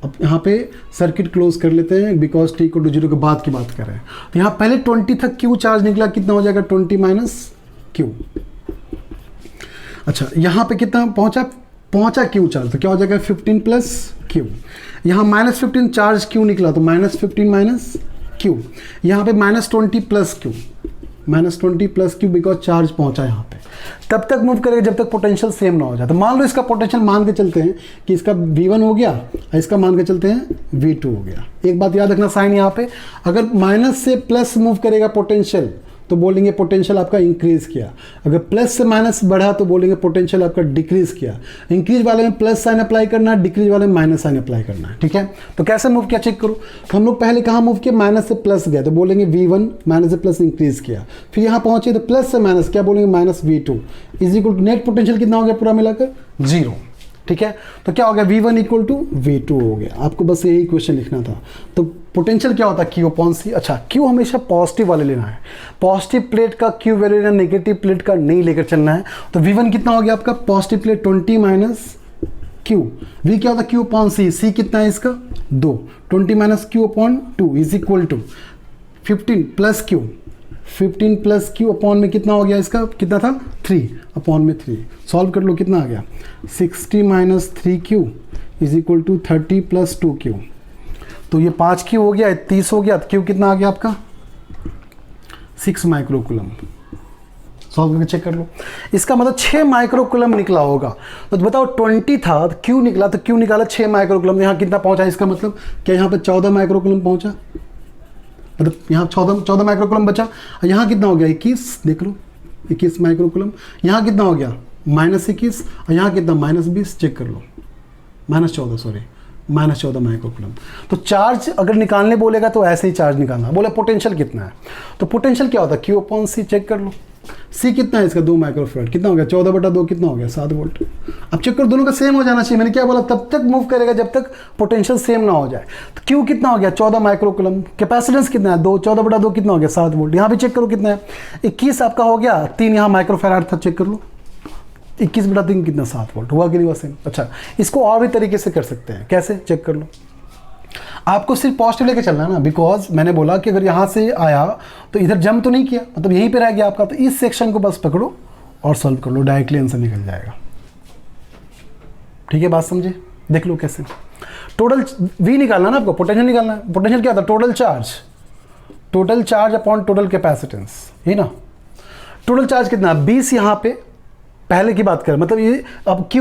अब यहाँ पे सर्किट क्लोज कर लेते हैं, बिकॉज टी को 0 के बाद की बात कर रहे हैं। तो यहाँ पहले 20 तक क्यू चार्ज निकला, कितना हो जाएगा 20 माइनस क्यू। अच्छा यहाँ पे कितना पहुँचा क्यू चार्ज, तो क्या हो जाएगा 15 प्लस क्यू। यहाँ -15 चार्ज क्यू निकला, तो -15 माइनस क्यू। यहाँ पे -20 plus Q, -20 plus Q, because charge पहुँचा यहाँ पे। तब तक मूव करेगा जब तक पोटेंशियल सेम ना हो जाए। तो मान लो इसका पोटेंशियल मान के चलते हैं कि इसका V1 हो गया और इसका मान के चलते हैं V2 हो गया। एक बात याद रखना, साइन यहाँ पे अगर माइनस से प्लस मूव करेगा पोटेंशियल तो बोलेंगे पोटेंशियल आपका इंक्रीज किया, अगर प्लस से माइनस बढ़ा तो बोलेंगे पोटेंशियल आपका डिक्रीज किया। इंक्रीज वाले में प्लस साइन अप्लाई करना है, डिक्रीज वाले में माइनस साइन अप्लाई करना है, ठीक है। तो कैसे मूव किया चेक करो। तो हम लोग पहले कहाँ मूव किया, माइनस से प्लस गया, तो बोलेंगे V1 माइनस से प्लस इंक्रीज किया। फिर यहाँ पहुंचे तो प्लस से माइनस क्या बोलेंगे, minus V2 is equal to net potential कितना हो गया पूरा मिलाकर 0, ठीक है। तो क्या हो गया V1 इक्वल टू V2 हो गया। आपको बस यही क्वेश्चन लिखना था। तो पोटेंशियल क्या होता है Q अपॉन C। अच्छा Q हमेशा पॉजिटिव वाले लेना है, पॉजिटिव प्लेट का Q वैल्यू लेना, नेगेटिव प्लेट का नहीं लेकर चलना है। तो V1 कितना हो गया आपका, positive plate 20 minus Q। V क्या होता है Q अपॉन C, C कितना है इसका 2, 20 minus Q upon 2 is equal to 15 plus Q, 15 plus Q upon में कितना हो गया, इसका कितना था 3 अपॉन में 3। सॉल्व कर लो कितना आ गया, 60 minus 3Q is equal to 30 plus 2Q। तो ये 5Q हो गया, 30 हो गया, तो Q कितना आ गया आपका 6 माइक्रोकूलम। सॉल्व करके चेक कर लो। इसका मतलब 6 माइक्रोकूलम निकला होगा। तो बताओ 20 था तो Q निकला, तो Q निकाला 6 माइक्रोकूलम। यहाँ कितना पहुंचा, इसका मतलब क्या यहाँ पे 14 माइक्रोकूलम पहुंचा, मतलब यहाँ 14 माइक्रोकूलम बचा। यहाँ कितना हो गया 21, देख लो 21 माइक्रोकूलम। यहाँ कितना हो गया -21 और यहाँ कितना -20, चेक कर लो -14 माइक्रोकूलम। तो चार्ज अगर निकालने बोलेगा तो ऐसे ही चार्ज निकालना। बोले पोटेंशियल कितना है, तो पोटेंशियल क्या होता है Q अपॉन C, चेक कर लो। C कितना है इसका 2 माइक्रोफेराड, कितना हो गया 14/2 कितना हो गया 7 वोल्ट। अब चेक कर, दोनों का सेम हो जाना चाहिए। मैंने क्या बोला, तब तक मूव करेगा जब तक पोटेंशियल सेम ना हो जाए। तो Q कितना हो गया 14 माइक्रोकूलम, कैपेसिटेंस कितना है 2, 14/2 कितना हो गया 7 वोल्ट। यहाँ भी चेक करो कितना है 21 आपका हो गया, 3 यहाँ माइक्रोफेराड था, चेक कर लो 21/3 कितना 7 वोल्ट हुआ कि नहीं हुआ सेम। अच्छा इसको और भी तरीके से कर सकते हैं, कैसे चेक कर लो। आपको सिर्फ पॉजिटिव लेके चलना है ना, बिकॉज मैंने बोला कि अगर यहाँ से आया तो इधर जंप तो नहीं किया, मतलब यहीं पे रह गया आपका। तो इस सेक्शन को बस पकड़ो और सॉल्व कर लो, डायरेक्टली आंसर निकल जाएगा। ठीक है, बात समझे, देख लो कैसे। टोटल V निकालना ना आपको, पोटेंशियल निकालना है। पोटेंशियल क्या था, total charge upon total capacitance, है ना। टोटल चार्ज कितना 20 यहाँ पे पहले की बात कर, मतलब ये अब Q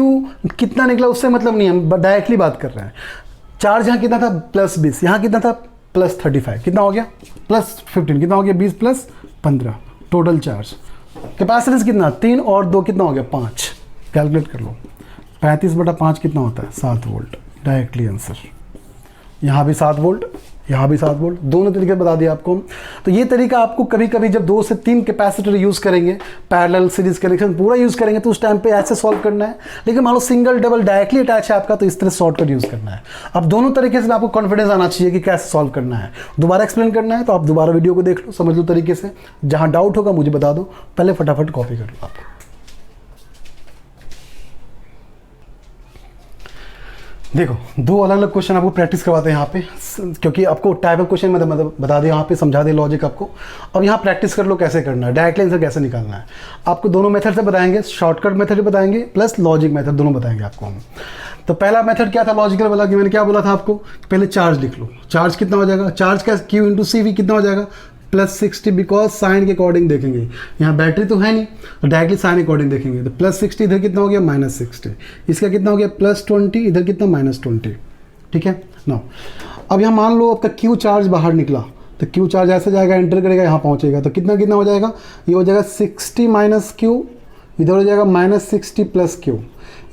कितना निकला उससे मतलब नहीं, हम डायरेक्टली बात कर रहे हैं। चार्ज यहाँ कितना था +20, यहाँ कितना था +35, कितना हो गया +15, कितना हो गया 20 + 15 टोटल चार्ज। कैपेसिटेंस कितना 3 और 2 कितना हो गया 5, कैलकुलेट कर लो 35/5 कितना होता है 7 वोल्ट, डायरेक्टली आंसर। यहाँ भी 7 वोल्ट, यहाँ भी 7 वोल्ट, दोनों तरीके बता दिया आपको। तो ये तरीका आपको कभी कभी जब 2 से 3 कैपेसिटर यूज़ करेंगे, पैरेलल सीरीज कनेक्शन पूरा यूज़ करेंगे, तो उस टाइम पे ऐसे सॉल्व करना है। लेकिन मान लो सिंगल डबल डायरेक्टली अटैच है आपका, तो इस तरह शॉर्टकट यूज़ करना है। अब दोनों तरीके से आपको कॉन्फिडेंस आना चाहिए कि कैसे सॉल्व करना है। दोबारा एक्सप्लेन करना है तो आप दोबारा वीडियो को देख लो, समझ लो तरीके से। जहाँ डाउट होगा मुझे बता दो, पहले फटाफट कॉपी कर लो आप। देखो 2 अलग अलग क्वेश्चन आपको प्रैक्टिस करवाते हैं यहाँ पे, क्योंकि आपको टाइप ऑफ क्वेश्चन मतलब बता दिया यहाँ पे, समझा दिया लॉजिक आपको। अब यहाँ प्रैक्टिस कर लो कैसे करना है, डायरेक्टली आंसर कैसे निकालना है। आपको दोनों मेथड से बताएंगे, शॉर्टकट मेथड भी बताएंगे प्लस लॉजिक मेथड, दोनों बताएंगे आपको हम। तो पहला मेथड क्या था लॉजिकल वाला, कि मैंने क्या बोला था आपको, पहले चार्ज लिख लो। चार्ज कितना हो जाएगा, चार्ज का Q × CV कितना हो जाएगा +60, बिकॉज साइन के अकॉर्डिंग देखेंगे। यहाँ बैटरी तो है नहीं, तो डायरेक्टली साइन के अकॉर्डिंग देखेंगे। तो +60 इधर कितना हो गया -60, इसका कितना हो गया +20, इधर कितना -20, ठीक है ना। अब यहाँ मान लो आपका Q चार्ज बाहर निकला, तो Q चार्ज ऐसे जाएगा, एंटर करेगा, यहाँ पहुँचेगा, तो कितना कितना हो जाएगा, ये हो जाएगा 60 - Q, इधर हो जाएगा -60 + Q,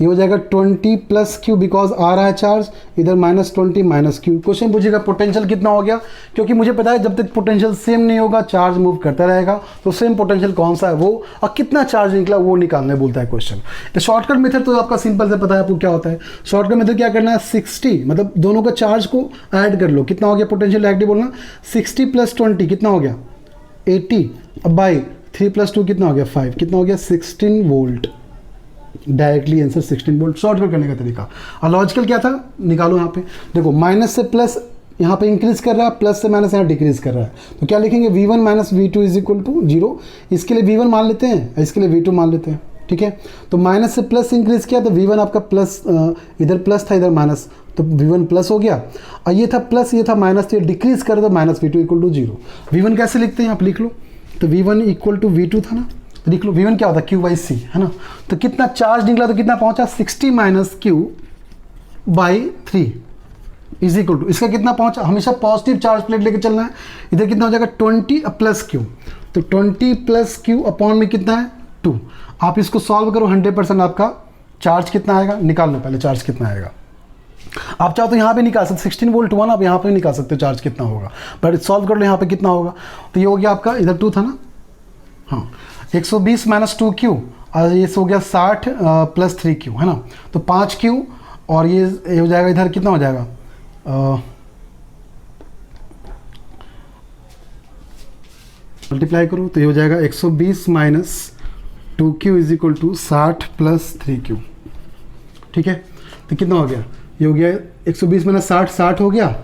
ये हो जाएगा 20 प्लस क्यू, बिकॉज आ रहा है चार्ज, इधर -20 माइनस क्यू। क्वेश्चन पूछेगा पोटेंशियल कितना हो गया, क्योंकि मुझे पता है जब तक पोटेंशियल सेम नहीं होगा चार्ज मूव करता रहेगा, तो सेम पोटेंशियल कौन सा है वो और कितना चार्ज निकला वो निकालने बोलता है क्वेश्चन। तो शॉर्टकट मेथड तो आपका सिंपल से पता है आपको क्या होता है। शॉर्टकट मेथड क्या करना है, 60 मतलब दोनों का चार्ज को ऐड कर लो, कितना हो गया पोटेंशियल, डायरेक्टली बोलना 60 प्लस 20 कितना हो गया 80, अब बाई 3 प्लस 2 कितना हो गया 5, कितना हो गया 16 volt. Directly answer 16 volt, shortcut करने का तरीका। और लॉजिकल क्या था, निकालो यहाँ पे देखो, माइनस से प्लस यहाँ पे इंक्रीज कर रहा है, प्लस से माइनस यहाँ डिक्रीज कर रहा है, तो क्या लिखेंगे v1 minus v2 is equal to 0। इसके लिए v1 मान लेते हैं, इसके लिए v2 मान लेते हैं, ठीक है। तो माइनस से प्लस इंक्रीज किया तो v1 आपका प्लस, इधर प्लस था इधर माइनस, तो v1 प्लस हो गया, और ये था प्लस ये था माइनस, तो ये डिक्रीज करे तो minus v2 equal to 0। v1 कैसे लिखते हैं आप लिख लो, तो v1 इक्वल टू v2 था ना, तो लिख लो v1 क्या होता है q बाई सी, है ना। तो कितना चार्ज निकला, तो कितना पहुंचा 60 minus Q by 3 is equal to, इसका कितना पहुंचा, हमेशा पॉजिटिव चार्ज प्लेट लेके चलना है। इधर कितना हो जाएगा 20 प्लस क्यू, तो 20 प्लस क्यू अपॉन में कितना है 2। आप इसको सॉल्व करो, 100% आपका चार्ज कितना आएगा, निकालना पहले चार्ज कितना आएगा। आप चाहो तो यहाँ पे निकाल सकते 16 वोल्ट 1, आप यहाँ पे निकाल सकते हो चार्ज कितना होगा, बट सॉल्व कर लो यहाँ पे कितना होगा। तो ये हो गया आपका, इधर 2 था ना, हाँ 120 माइनस 2 क्यू, और ये हो गया 60 प्लस 3 क्यू, है ना। तो 5 क्यू और ये हो जाएगा, इधर कितना हो जाएगा मल्टीप्लाई करो तो ये हो जाएगा 120 minus 2 Q is equal to 60 plus 3 Q, ठीक है। तो कितना हो गया, ये हो गया 120 माइनस 60 हो गया,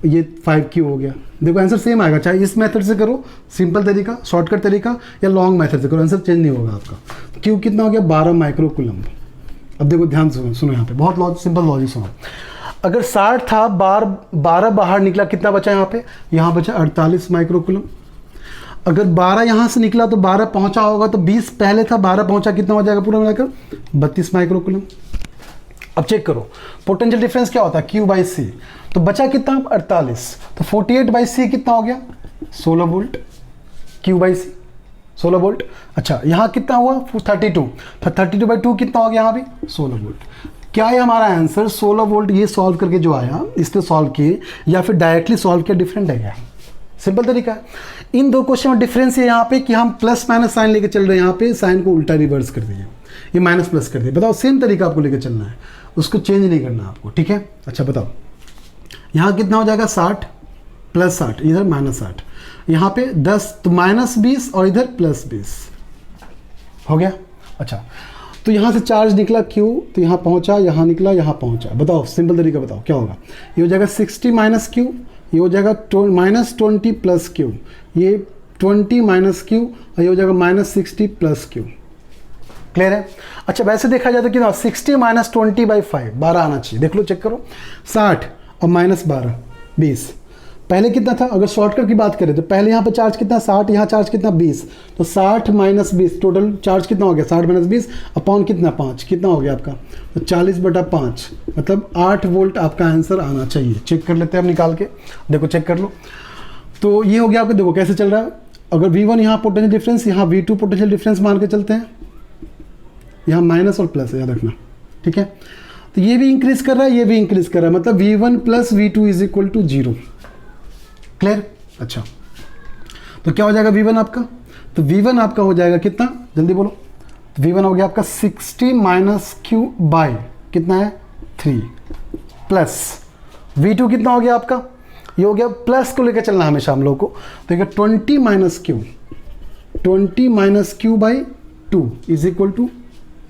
ये 5 क्यू हो गया। देखो आंसर सेम आएगा, चाहे इस मेथड से करो सिंपल तरीका शॉर्टकट तरीका, या लॉन्ग मेथड से करो, आंसर चेंज नहीं होगा आपका। क्यू कितना हो गया 12 माइक्रो कूलम। अब देखो ध्यान से सुनो यहाँ पे, बहुत सिंपल लॉजिक सुनो। अगर 60 था 12 बाहर निकला, कितना बचा यहाँ बचा 48 माइक्रो कूलम। अगर 12 यहाँ से निकला तो 12 पहुँचा होगा, तो 20 पहले था 12 पहुँचा, कितना हो जाएगा पूरा मिलाकर 32 माइक्रो कूलम। अब चेक करो पोटेंशियल डिफरेंस क्या होता है Q बाई सी, तो बचा कितना 48, तो 48 बाई सी कितना हो गया 16 volt, Q by C 16 volt. अच्छा यहाँ कितना हुआ 32, तो 32 बाई 2 कितना हो गया यहाँ भी 16 वोल्ट। क्या है हमारा आंसर 16 वोल्ट, ये सॉल्व करके जो आया इसने सॉल्व किए या फिर डायरेक्टली सॉल्व किया, डिफरेंट है क्या, सिंपल तरीका है। इन दो क्वेश्चन में डिफरेंस है यहाँ पे कि हम प्लस माइनस साइन लेके चल रहे हैं, यहाँ पे साइन को उल्टा रिवर्स कर दिए, ये माइनस प्लस कर दिए। बताओ सेम तरीका आपको लेके चलना है, उसको चेंज नहीं करना आपको, ठीक है। अच्छा बताओ यहाँ कितना हो जाएगा 60 प्लस 60, इधर माइनस 60, यहाँ पे 10 तो माइनस 20 और इधर प्लस 20 हो गया। अच्छा तो यहाँ से चार्ज निकला Q, तो यहाँ पहुँचा, यहाँ निकला, यहाँ पहुँचा। बताओ सिंपल तरीका बताओ क्या होगा, ये हो जाएगा 60 माइनस Q, ये हो जाएगा -20 प्लस Q, ये 20 माइनस Q, और ये हो जाएगा -60 प्लस Q। क्लियर है। अच्छा वैसे देखा जाए तो कितना 60 माइनस 20 बाई 5, 12 आना चाहिए, देख लो चेक करो 60 और -12 20। पहले कितना था, अगर शॉर्टकट की बात करें तो पहले यहाँ पे चार्ज कितना 60, यहाँ चार्ज कितना 20, तो 60 माइनस 20 टोटल चार्ज कितना हो गया 60 माइनस 20 अपॉन कितना 5, कितना हो गया आपका, तो 40/5 मतलब 8 वोल्ट आपका आंसर आना चाहिए। चेक कर लेते हैं अब निकाल के, देखो चेक कर लो। तो ये हो गया आपका, देखो कैसे चल रहा है। अगर V1 यहाँ पोटेंशियल डिफरेंस, यहाँ V2 पोटेंशियल डिफरेंस मान के चलते हैं, यहाँ माइनस और प्लस है याद रखना, ठीक है। तो ये भी इंक्रीज कर रहा है, ये भी इंक्रीज कर रहा है, मतलब V1 plus V2 is equal to 0। Clear. अच्छा तो क्या हो जाएगा V1 आपका, तो V1 आपका हो जाएगा कितना, जल्दी बोलो। तो V1 हो गया आपका 60 माइनस Q बाई कितना है 3 प्लस V2 कितना हो गया आपका, ये हो गया प्लस को लेकर चलना हमेशा हम लोग को, तो 20 minus Q, 20 minus Q by 2 is equal to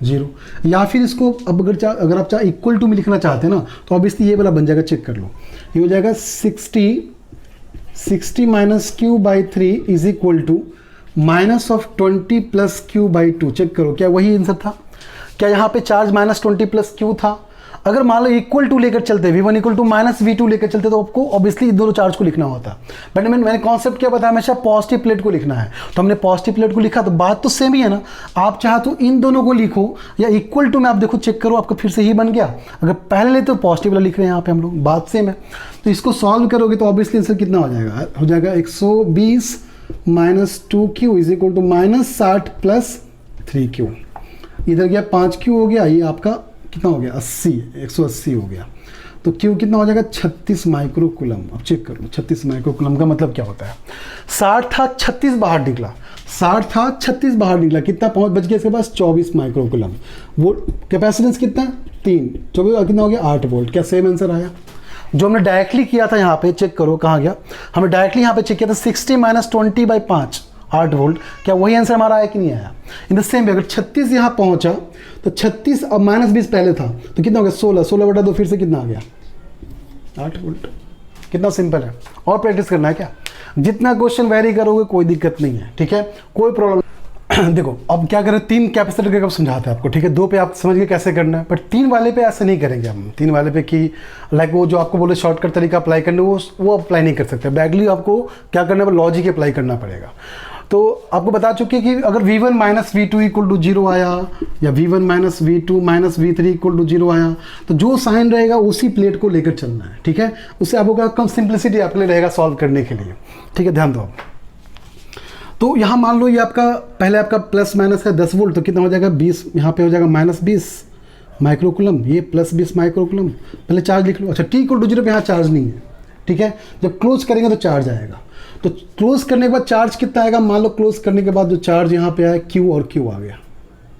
0। या फिर इसको अब अगर आप चाहे इक्वल टू में लिखना चाहते हैं ना, तो ऑब्वियसली ये वाला बन जाएगा, चेक कर लो। ये हो जाएगा 60 minus Q by 3 is equal to minus of 20 plus Q by 2। Check करो क्या वही आंसर था, क्या यहाँ पे चार्ज -20 प्लस Q था। अगर मान लो इक्वल टू लेकर चलते, V1 equal to minus V2 लेकर चलते, तो आपको ऑब्वियसली दोनों चार्ज को लिखना होता। बट मैंने कॉन्सेप्ट क्या बताया, हमेशा पॉजिटिव प्लेट को लिखना है, तो हमने पॉजिटिव प्लेट को लिखा, तो बात तो सेम ही है ना। आप चाहे तो इन दोनों को लिखो या इक्वल टू में, आप देखो चेक करो आपका फिर से ही बन गया। अगर पहले ले तो पॉजिटिव वाला लिख रहे हैं यहाँ पे हम लोग, बात सेम है। तो इसको सॉल्व करोगे तो ऑब्वियसली आंसर कितना हो जाएगा, हो जाएगा 120 minus 2Q is equal to -60 plus 3Q। इधर गया 5Q हो गया, ये आपका कितना हो गया 80, 180 हो गया। तो क्यू कितना हो जाएगा 36 माइक्रोकुलम। अब चेक कर लो 36 माइक्रोकुलम का मतलब क्या होता है। 60 था 36 बाहर निकला, 60 था 36 बाहर निकला, कितना पहुंच बच गया इसके पास 24 माइक्रोकुलम। वो कैपेसिटेंस कितना 3, 24 कितना हो गया 8 वोल्ट। क्या सेम आंसर आया? जो हमने डायरेक्टली किया था यहाँ पे, चेक करो कहाँ गया, हमने डायरेक्टली यहाँ पे चेक किया था 60 - 20/5 8 वोल्ट। क्या वही आंसर हमारा आया कि नहीं आया? इन द सेम वे अगर 36 यहाँ पहुँचा तो 36 अब -20 पहले था तो कितना हो गया 16, 16/2 फिर से कितना आ गया 8 वोल्ट। कितना सिंपल है। और प्रैक्टिस करना है क्या, जितना क्वेश्चन वेरी करोगे कोई दिक्कत नहीं है, ठीक है, कोई प्रॉब्लम। देखो अब क्या करें, 3 कैपेसिटर के कब समझाते हैं आपको, ठीक है, 2 पे आप समझ गए कैसे करना है, बट 3 वाले पे ऐसे नहीं करेंगे हम। 3 वाले पे कि लाइक वो जो आपको बोले शॉर्टकट तरीका अप्लाई करने, वो अप्लाई नहीं कर सकते। डायरेक्टली आपको क्या करना है, लॉजिक अप्लाई करना पड़ेगा। तो आपको बता चुके कि अगर V1 - V2 = 0 आया या V1 - V2 - V3 = 0 आया तो जो साइन रहेगा उसी प्लेट को लेकर चलना है, ठीक है। उससे आपको क्या कम सिंप्लिसिटी आपके लिए रहेगा सॉल्व करने के लिए, ठीक है, ध्यान दो। तो यहाँ मान लो ये आपका पहले आपका प्लस माइनस है 10 वोल्ट, तो कितना हो जाएगा 20, यहाँ पे हो जाएगा -20 माइक्रोकुलम, ये +20 माइक्रोकुलम। पहले चार्ज लिख लो। अच्छा T = 0 पे यहाँ चार्ज नहीं है, ठीक है, जब क्लोज करेंगे तो चार्ज आएगा। तो क्लोज करने के बाद चार्ज कितना आएगा, मान लो क्लोज करने के बाद जो चार्ज यहाँ पे आया Q और Q आ गया,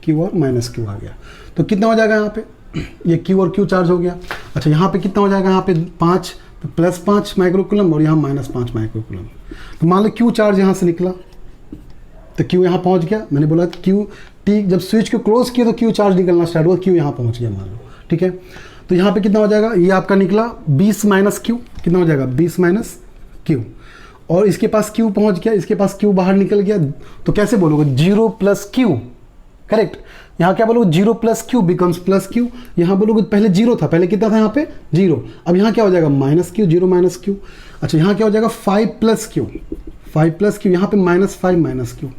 Q और -Q आ गया, तो कितना हो जाएगा यहाँ पे, ये Q और Q चार्ज हो गया। अच्छा यहाँ पे कितना हो जाएगा, यहाँ पे 5 तो +5 माइक्रोकुलम और यहाँ -5 माइक्रोकुलम। तो मान लो Q चार्ज यहाँ से निकला तो Q यहाँ पहुँच गया। मैंने बोला Q T जब स्विच को क्लोज किया तो Q चार्ज निकलना स्टार्ट हुआ, Q यहाँ पहुँच गया मान लो, ठीक है। तो यहाँ पे कितना हो जाएगा, ये आपका निकला 20 - Q, कितना हो जाएगा 20 - Q, और इसके पास Q पहुँच गया, इसके पास Q बाहर निकल गया। तो कैसे बोलोगे 0 + Q, करेक्ट। यहाँ क्या बोलोगे 0 + Q बिकम्स +Q। यहाँ बोलोगे पहले 0 था, पहले कितना था यहाँ पे 0, अब यहाँ क्या हो जाएगा -Q, 0 - Q। अच्छा यहाँ क्या हो जाएगा 5 + Q, 5 + Q, यहाँ पे -5 - Q।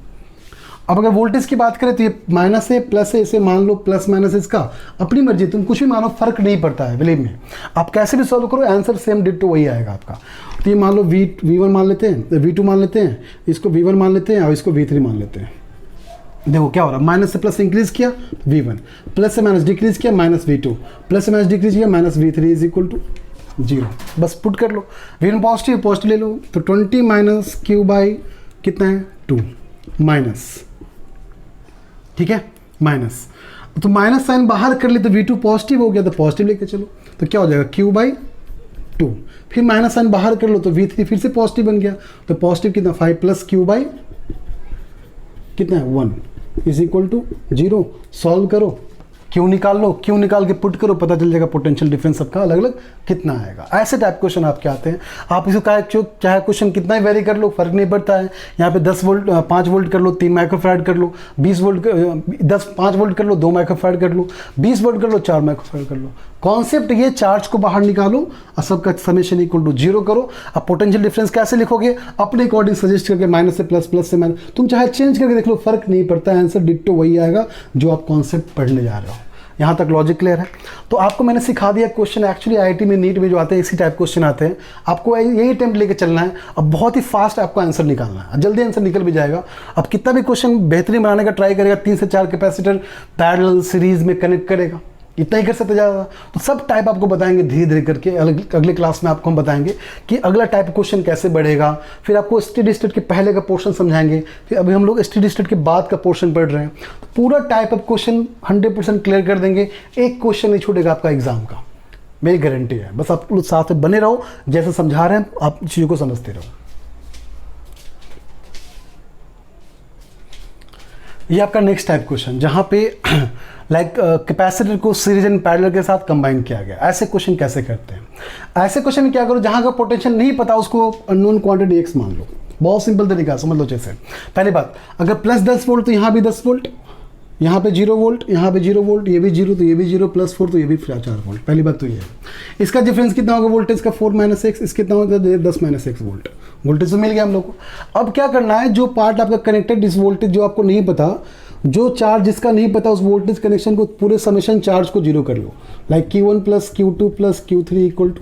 अब अगर वोल्टेज की बात करें तो ये माइनस है प्लस है, इसे मान लो प्लस माइनस इसका अपनी मर्जी, तुम कुछ भी मानो फर्क नहीं पड़ता है, बिलीव में आप कैसे भी सॉल्व करो आंसर सेम डिट्टो वही आएगा आपका। तो ये मान लो V1 मान लेते हैं, V2 मान लेते हैं, इसको V1 मान लेते हैं और इसको V3 मान लेते हैं। देखो क्या हो रहा है, माइनस से प्लस इंक्रीज किया V1, प्लस से माइनस डिक्रीज किया -V2, प्लस से माइनस डिक्रीज किया -V3 = 0। बस पुट कर लो, V1 पॉजिटिव ले लो तो 20 - Q बाई कितना है 2 माइनस, ठीक है, माइनस। तो माइनस साइन बाहर कर ली तो V2 पॉजिटिव हो गया तो पॉजिटिव लेके चलो, तो क्या हो जाएगा Q/2। फिर माइनस साइन बाहर कर लो तो V3 फिर से पॉजिटिव बन गया, तो पॉजिटिव कितना 5 + Q/ कितना है 1 = 0। सॉल्व करो, क्यों निकाल लो, क्यों निकाल के पुट करो, पता चल जाएगा पोटेंशियल डिफरेंस सबका अलग अलग कितना आएगा। ऐसे टाइप क्वेश्चन आपके आते हैं। आप इसको चाहे क्वेश्चन कितना ही वेरी कर लो फर्क नहीं पड़ता है। यहाँ पे 10 वोल्ट 5 वोल्ट कर लो, 3 माइक्रोफैराड कर लो, 20 वोल्ट 5 वोल्ट कर लो, 2 माइक्रोफैराड कर लो, 20 वोल्ट कर लो, 4 माइक्रोफैराड कर लो। कॉन्सेप्ट ये चार्ज को बाहर निकालो और सबका समेशन = 0 करो। अब पोटेंशियल डिफरेंस कैसे लिखोगे, अपने अकॉर्डिंग सजेस्ट करके माइनस से प्लस, प्लस से माइनस, तुम चाहे चेंज करके देख लो फर्क नहीं पड़ता है, आंसर डिट्टो वही आएगा जो आप कॉन्सेप्ट पढ़ने जा रहे हो। यहाँ तक लॉजिक क्लियर है। तो आपको मैंने सिखा दिया क्वेश्चन, एक्चुअली आईआईटी में नीट में जो आते हैं इसी टाइप क्वेश्चन आते हैं, आपको यही अटेम्प्ट लेके चलना है। अब बहुत ही फास्ट आपको आंसर निकालना है, जल्दी आंसर निकल भी जाएगा। अब कितना भी क्वेश्चन बेहतरीन बनाने का ट्राई करेगा, 3 से 4 कैपेसिटर पैरेलल सीरीज में कनेक्ट करेगा, इतना ही कर सकते ज़्यादा। तो सब टाइप आपको बताएंगे धीरे धीरे करके, अगले क्लास में आपको हम बताएंगे कि अगला टाइप क्वेश्चन कैसे बढ़ेगा। फिर आपको स्टेडी स्टेट के पहले का पोर्शन समझाएंगे, फिर अभी हम लोग स्टेडी स्टेट के बाद का पोर्शन पढ़ रहे हैं। तो पूरा टाइप ऑफ क्वेश्चन 100% क्लियर कर देंगे, एक क्वेश्चन नहीं छूटेगा आपका एग्जाम का, मेरी गारंटी है। बस आप लोग साथ में बने रहो, जैसे समझा रहे हैं आप चीज़ों को समझते रहो। ये आपका नेक्स्ट टाइप क्वेश्चन, जहाँ पे लाइक कैपेसिटर को सीरीज एंड पैरेलल के साथ कंबाइन किया गया। ऐसे क्वेश्चन कैसे करते हैं, ऐसे क्वेश्चन में क्या करो, जहाँ का पोटेंशियल नहीं पता उसको अननोन क्वांटिटी x मान लो। बहुत सिंपल तरीका समझ लो। जैसे पहली बात, अगर +10 वोल्ट तो यहाँ भी 10 वोल्ट, यहाँ पे 0 वोल्ट, यहाँ पे 0 वोल्ट, ये भी 0 तो ये भी 0, +4 तो ये भी 4 वोल्ट। पहली बात तो ये है। इसका डिफरेंस कितना होगा वोल्टेज का 4 - x, इसके कितना होगा 10 - x वोल्ट। वोल्टेज तो मिल गया हम लोग को। अब क्या करना है, जो पार्ट आपका कनेक्टेड इस वोल्टेज जो आपको नहीं पता, जो चार्ज जिसका नहीं पता, उस वोल्टेज कनेक्शन को पूरे समेशन चार्ज को 0 कर लो। Like Q1 + Q2 + Q3 =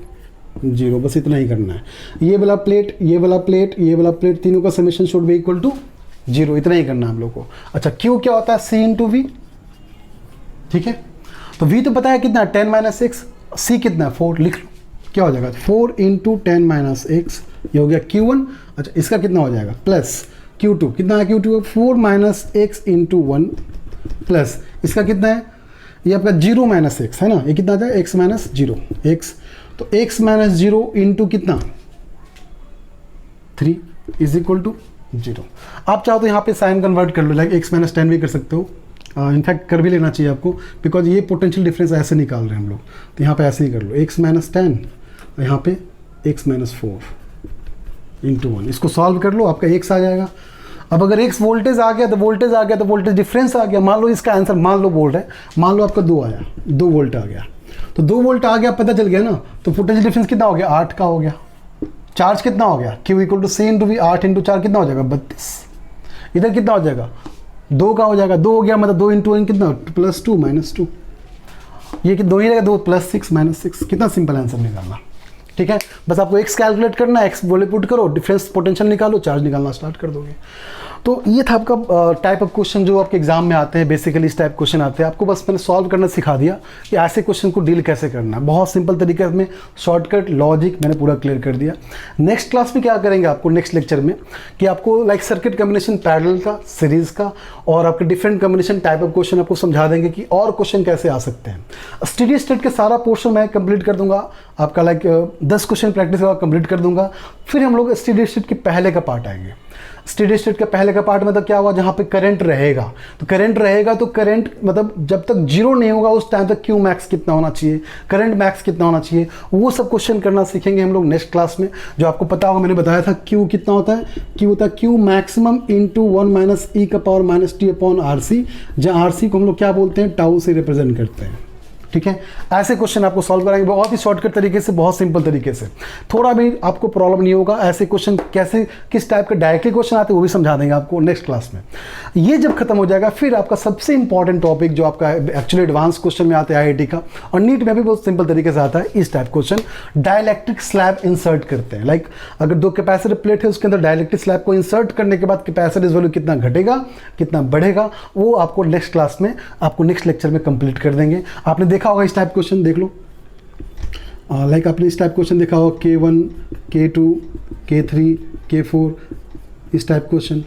0। बस इतना ही करना है। ये वाला प्लेट, ये वाला प्लेट, ये वाला प्लेट, तीनों का समेशन शुड बी = 0। इतना ही करना है हम लोग को। अच्छा Q क्या होता है, C × V, ठीक है। तो v तो पता है कितना है 10 माइनस एक्स, c कितना है 4, लिख लो क्या हो जाएगा 4 इंटू 10 माइनस एक्स, ये हो गया Q1। अच्छा इसका कितना हो जाएगा प्लस Q2, कितना है Q2 4 minus x into 1 plus इसका कितना है ये आपका 0 माइनस एक्स है ना, ये कितना आ जाएगा x माइनस 0 x, तो x माइनस 0 इंटू कितना 3 इज इक्वल टू 0। आप चाहो तो यहाँ पे साइन कन्वर्ट कर लो, लाइक x माइनस 10 भी कर सकते हो, इनफैक्ट कर भी लेना चाहिए आपको, बिकॉज ये पोटेंशियल डिफरेंस ऐसे निकाल रहे हैं हम लोग, तो यहाँ पे ऐसे ही कर लो x माइनस 10 और यहाँ पे x माइनस 4 इंटू 1, इसको सॉल्व कर लो आपका x आ जाएगा। अब अगर x वोल्टेज आ गया तो वोल्टेज आ गया, तो वोल्टेज डिफरेंस आ गया, मान लो इसका आंसर मान लो बोल रहे हैं, मान लो आपका 2 आया, 2 वोल्ट आ गया, तो 2 वोल्ट आ गया पता चल गया ना, तो पोटेंशियल डिफरेंस कितना हो गया 8 का हो गया। चार्ज कितना हो गया Q equal to C into V, 8 into 4 कितना हो जाएगा 32, इधर कितना हो जाएगा 2 का हो जाएगा, 2 हो गया मतलब 2 इंटू 1 कितना प्लस 2 माइनस 2, ये कि 2 ही रहेगा 2 प्लस 6 माइनस 6, कितना सिंपल आंसर निकालना। ठीक है, बस आपको x कैलकुलेट करना है, x वैल्यू पुट करो, डिफरेंस पोटेंशियल निकालो, चार्ज निकालना स्टार्ट कर दोगे। तो ये था आपका टाइप ऑफ क्वेश्चन जो आपके एग्जाम में आते हैं, बेसिकली इस टाइप क्वेश्चन आते हैं, आपको बस मैंने सॉल्व करना सिखा दिया कि ऐसे क्वेश्चन को डील कैसे करना है, बहुत सिंपल तरीके में, शॉर्टकट लॉजिक मैंने पूरा क्लियर कर दिया। नेक्स्ट क्लास में क्या करेंगे आपको, नेक्स्ट लेक्चर में कि आपको लाइक सर्किट कॉम्बिनेशन पैरेलल का, सीरीज का, और आपके different combination type of question आपको समझा देंगे कि और क्वेश्चन कैसे आ सकते हैं। स्टडी स्टेट के सारा पोर्शन मैं कंप्लीट कर दूंगा आपका, लाइक 10 क्वेश्चन प्रैक्टिस कंप्लीट कर दूंगा। फिर हम लोग स्टडी स्टेट के पहले का पार्ट आएंगे। स्टडी स्टेट का पहले का पार्ट मतलब क्या हुआ, जहाँ पे करंट रहेगा, तो करंट रहेगा तो करंट मतलब जब तक 0 नहीं होगा उस टाइम तक Q मैक्स कितना होना चाहिए, करंट मैक्स कितना होना चाहिए, वो सब क्वेश्चन करना सीखेंगे हम लोग नेक्स्ट क्लास में। जो आपको पता होगा, मैंने बताया था Q कितना होता है, Q होता है Q मैक्सिमम इंटू 1 माइनस ई का power minus T upon RC, जहाँ RC को हम लोग क्या बोलते हैं, टाउ से रिप्रेजेंट करते हैं। ठीक है, ऐसे क्वेश्चन आपको सॉल्व कराएंगे बहुत ही शॉर्टकट तरीके से, बहुत सिंपल तरीके से, थोड़ा भी आपको प्रॉब्लम नहीं होगा। ऐसे क्वेश्चन कैसे, किस टाइप के डायरेक्टली क्वेश्चन आते हैं वो भी समझा देंगे आपको नेक्स्ट क्लास में। ये जब खत्म हो जाएगा फिर आपका सबसे इंपॉर्टेंट टॉपिक जो आपका एक्चुअली एडवांस क्वेश्चन में आता है IIT का, और नीट में भी बहुत सिंपल तरीके से आता है इस type question, dielectric slab insert करते हैं। लाइक अगर 2 कैपेसिटर प्लेट है, उसके अंदर डाइलेक्ट्रिक स्लैब को इंसर्ट करने के बाद कैपेसिटर वैल्यू कितना घटेगा, कितना बढ़ेगा, वो आपको नेक्स्ट क्लास में, आपको नेक्स्ट लेक्चर में कंप्लीट कर देंगे। आपने देखा होगा इस टाइप क्वेश्चन, देख लो, लाइक आपने इस टाइप क्वेश्चन देखा होगा K1, K2, K3, K4, इस टाइप क्वेश्चन।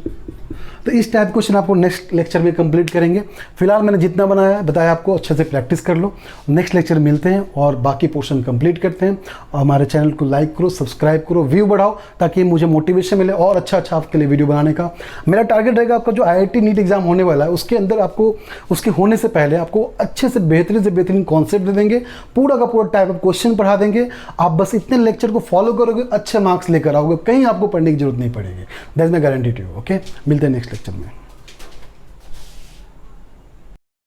तो इस टाइप क्वेश्चन आपको नेक्स्ट लेक्चर में कंप्लीट करेंगे। फिलहाल मैंने जितना बनाया बताया आपको, अच्छे से प्रैक्टिस कर लो। नेक्स्ट लेक्चर मिलते हैं और बाकी पोर्शन कंप्लीट करते हैं। और हमारे चैनल को लाइक करो, सब्सक्राइब करो, व्यू बढ़ाओ, ताकि मुझे मोटिवेशन मिले और अच्छा आपके लिए वीडियो बनाने का। मेरा टारगेट रहेगा आपका जो IIT नीट एग्जाम होने वाला है, उसके अंदर आपको, उसके होने से पहले आपको अच्छे से बेहतरीन कॉन्सेप्ट दे देंगे, पूरा का पूरा टाइप ऑफ क्वेश्चन पढ़ा देंगे। आप बस इतने लेक्चर को फॉलो करोगे, अच्छे मार्क्स लेकर आओगे, कहीं आपको पढ़ने की जरूरत नहीं पड़ेगी, that's my guarantee to you. Okay, मिलते हैं नेक्स्ट लेक्चर में।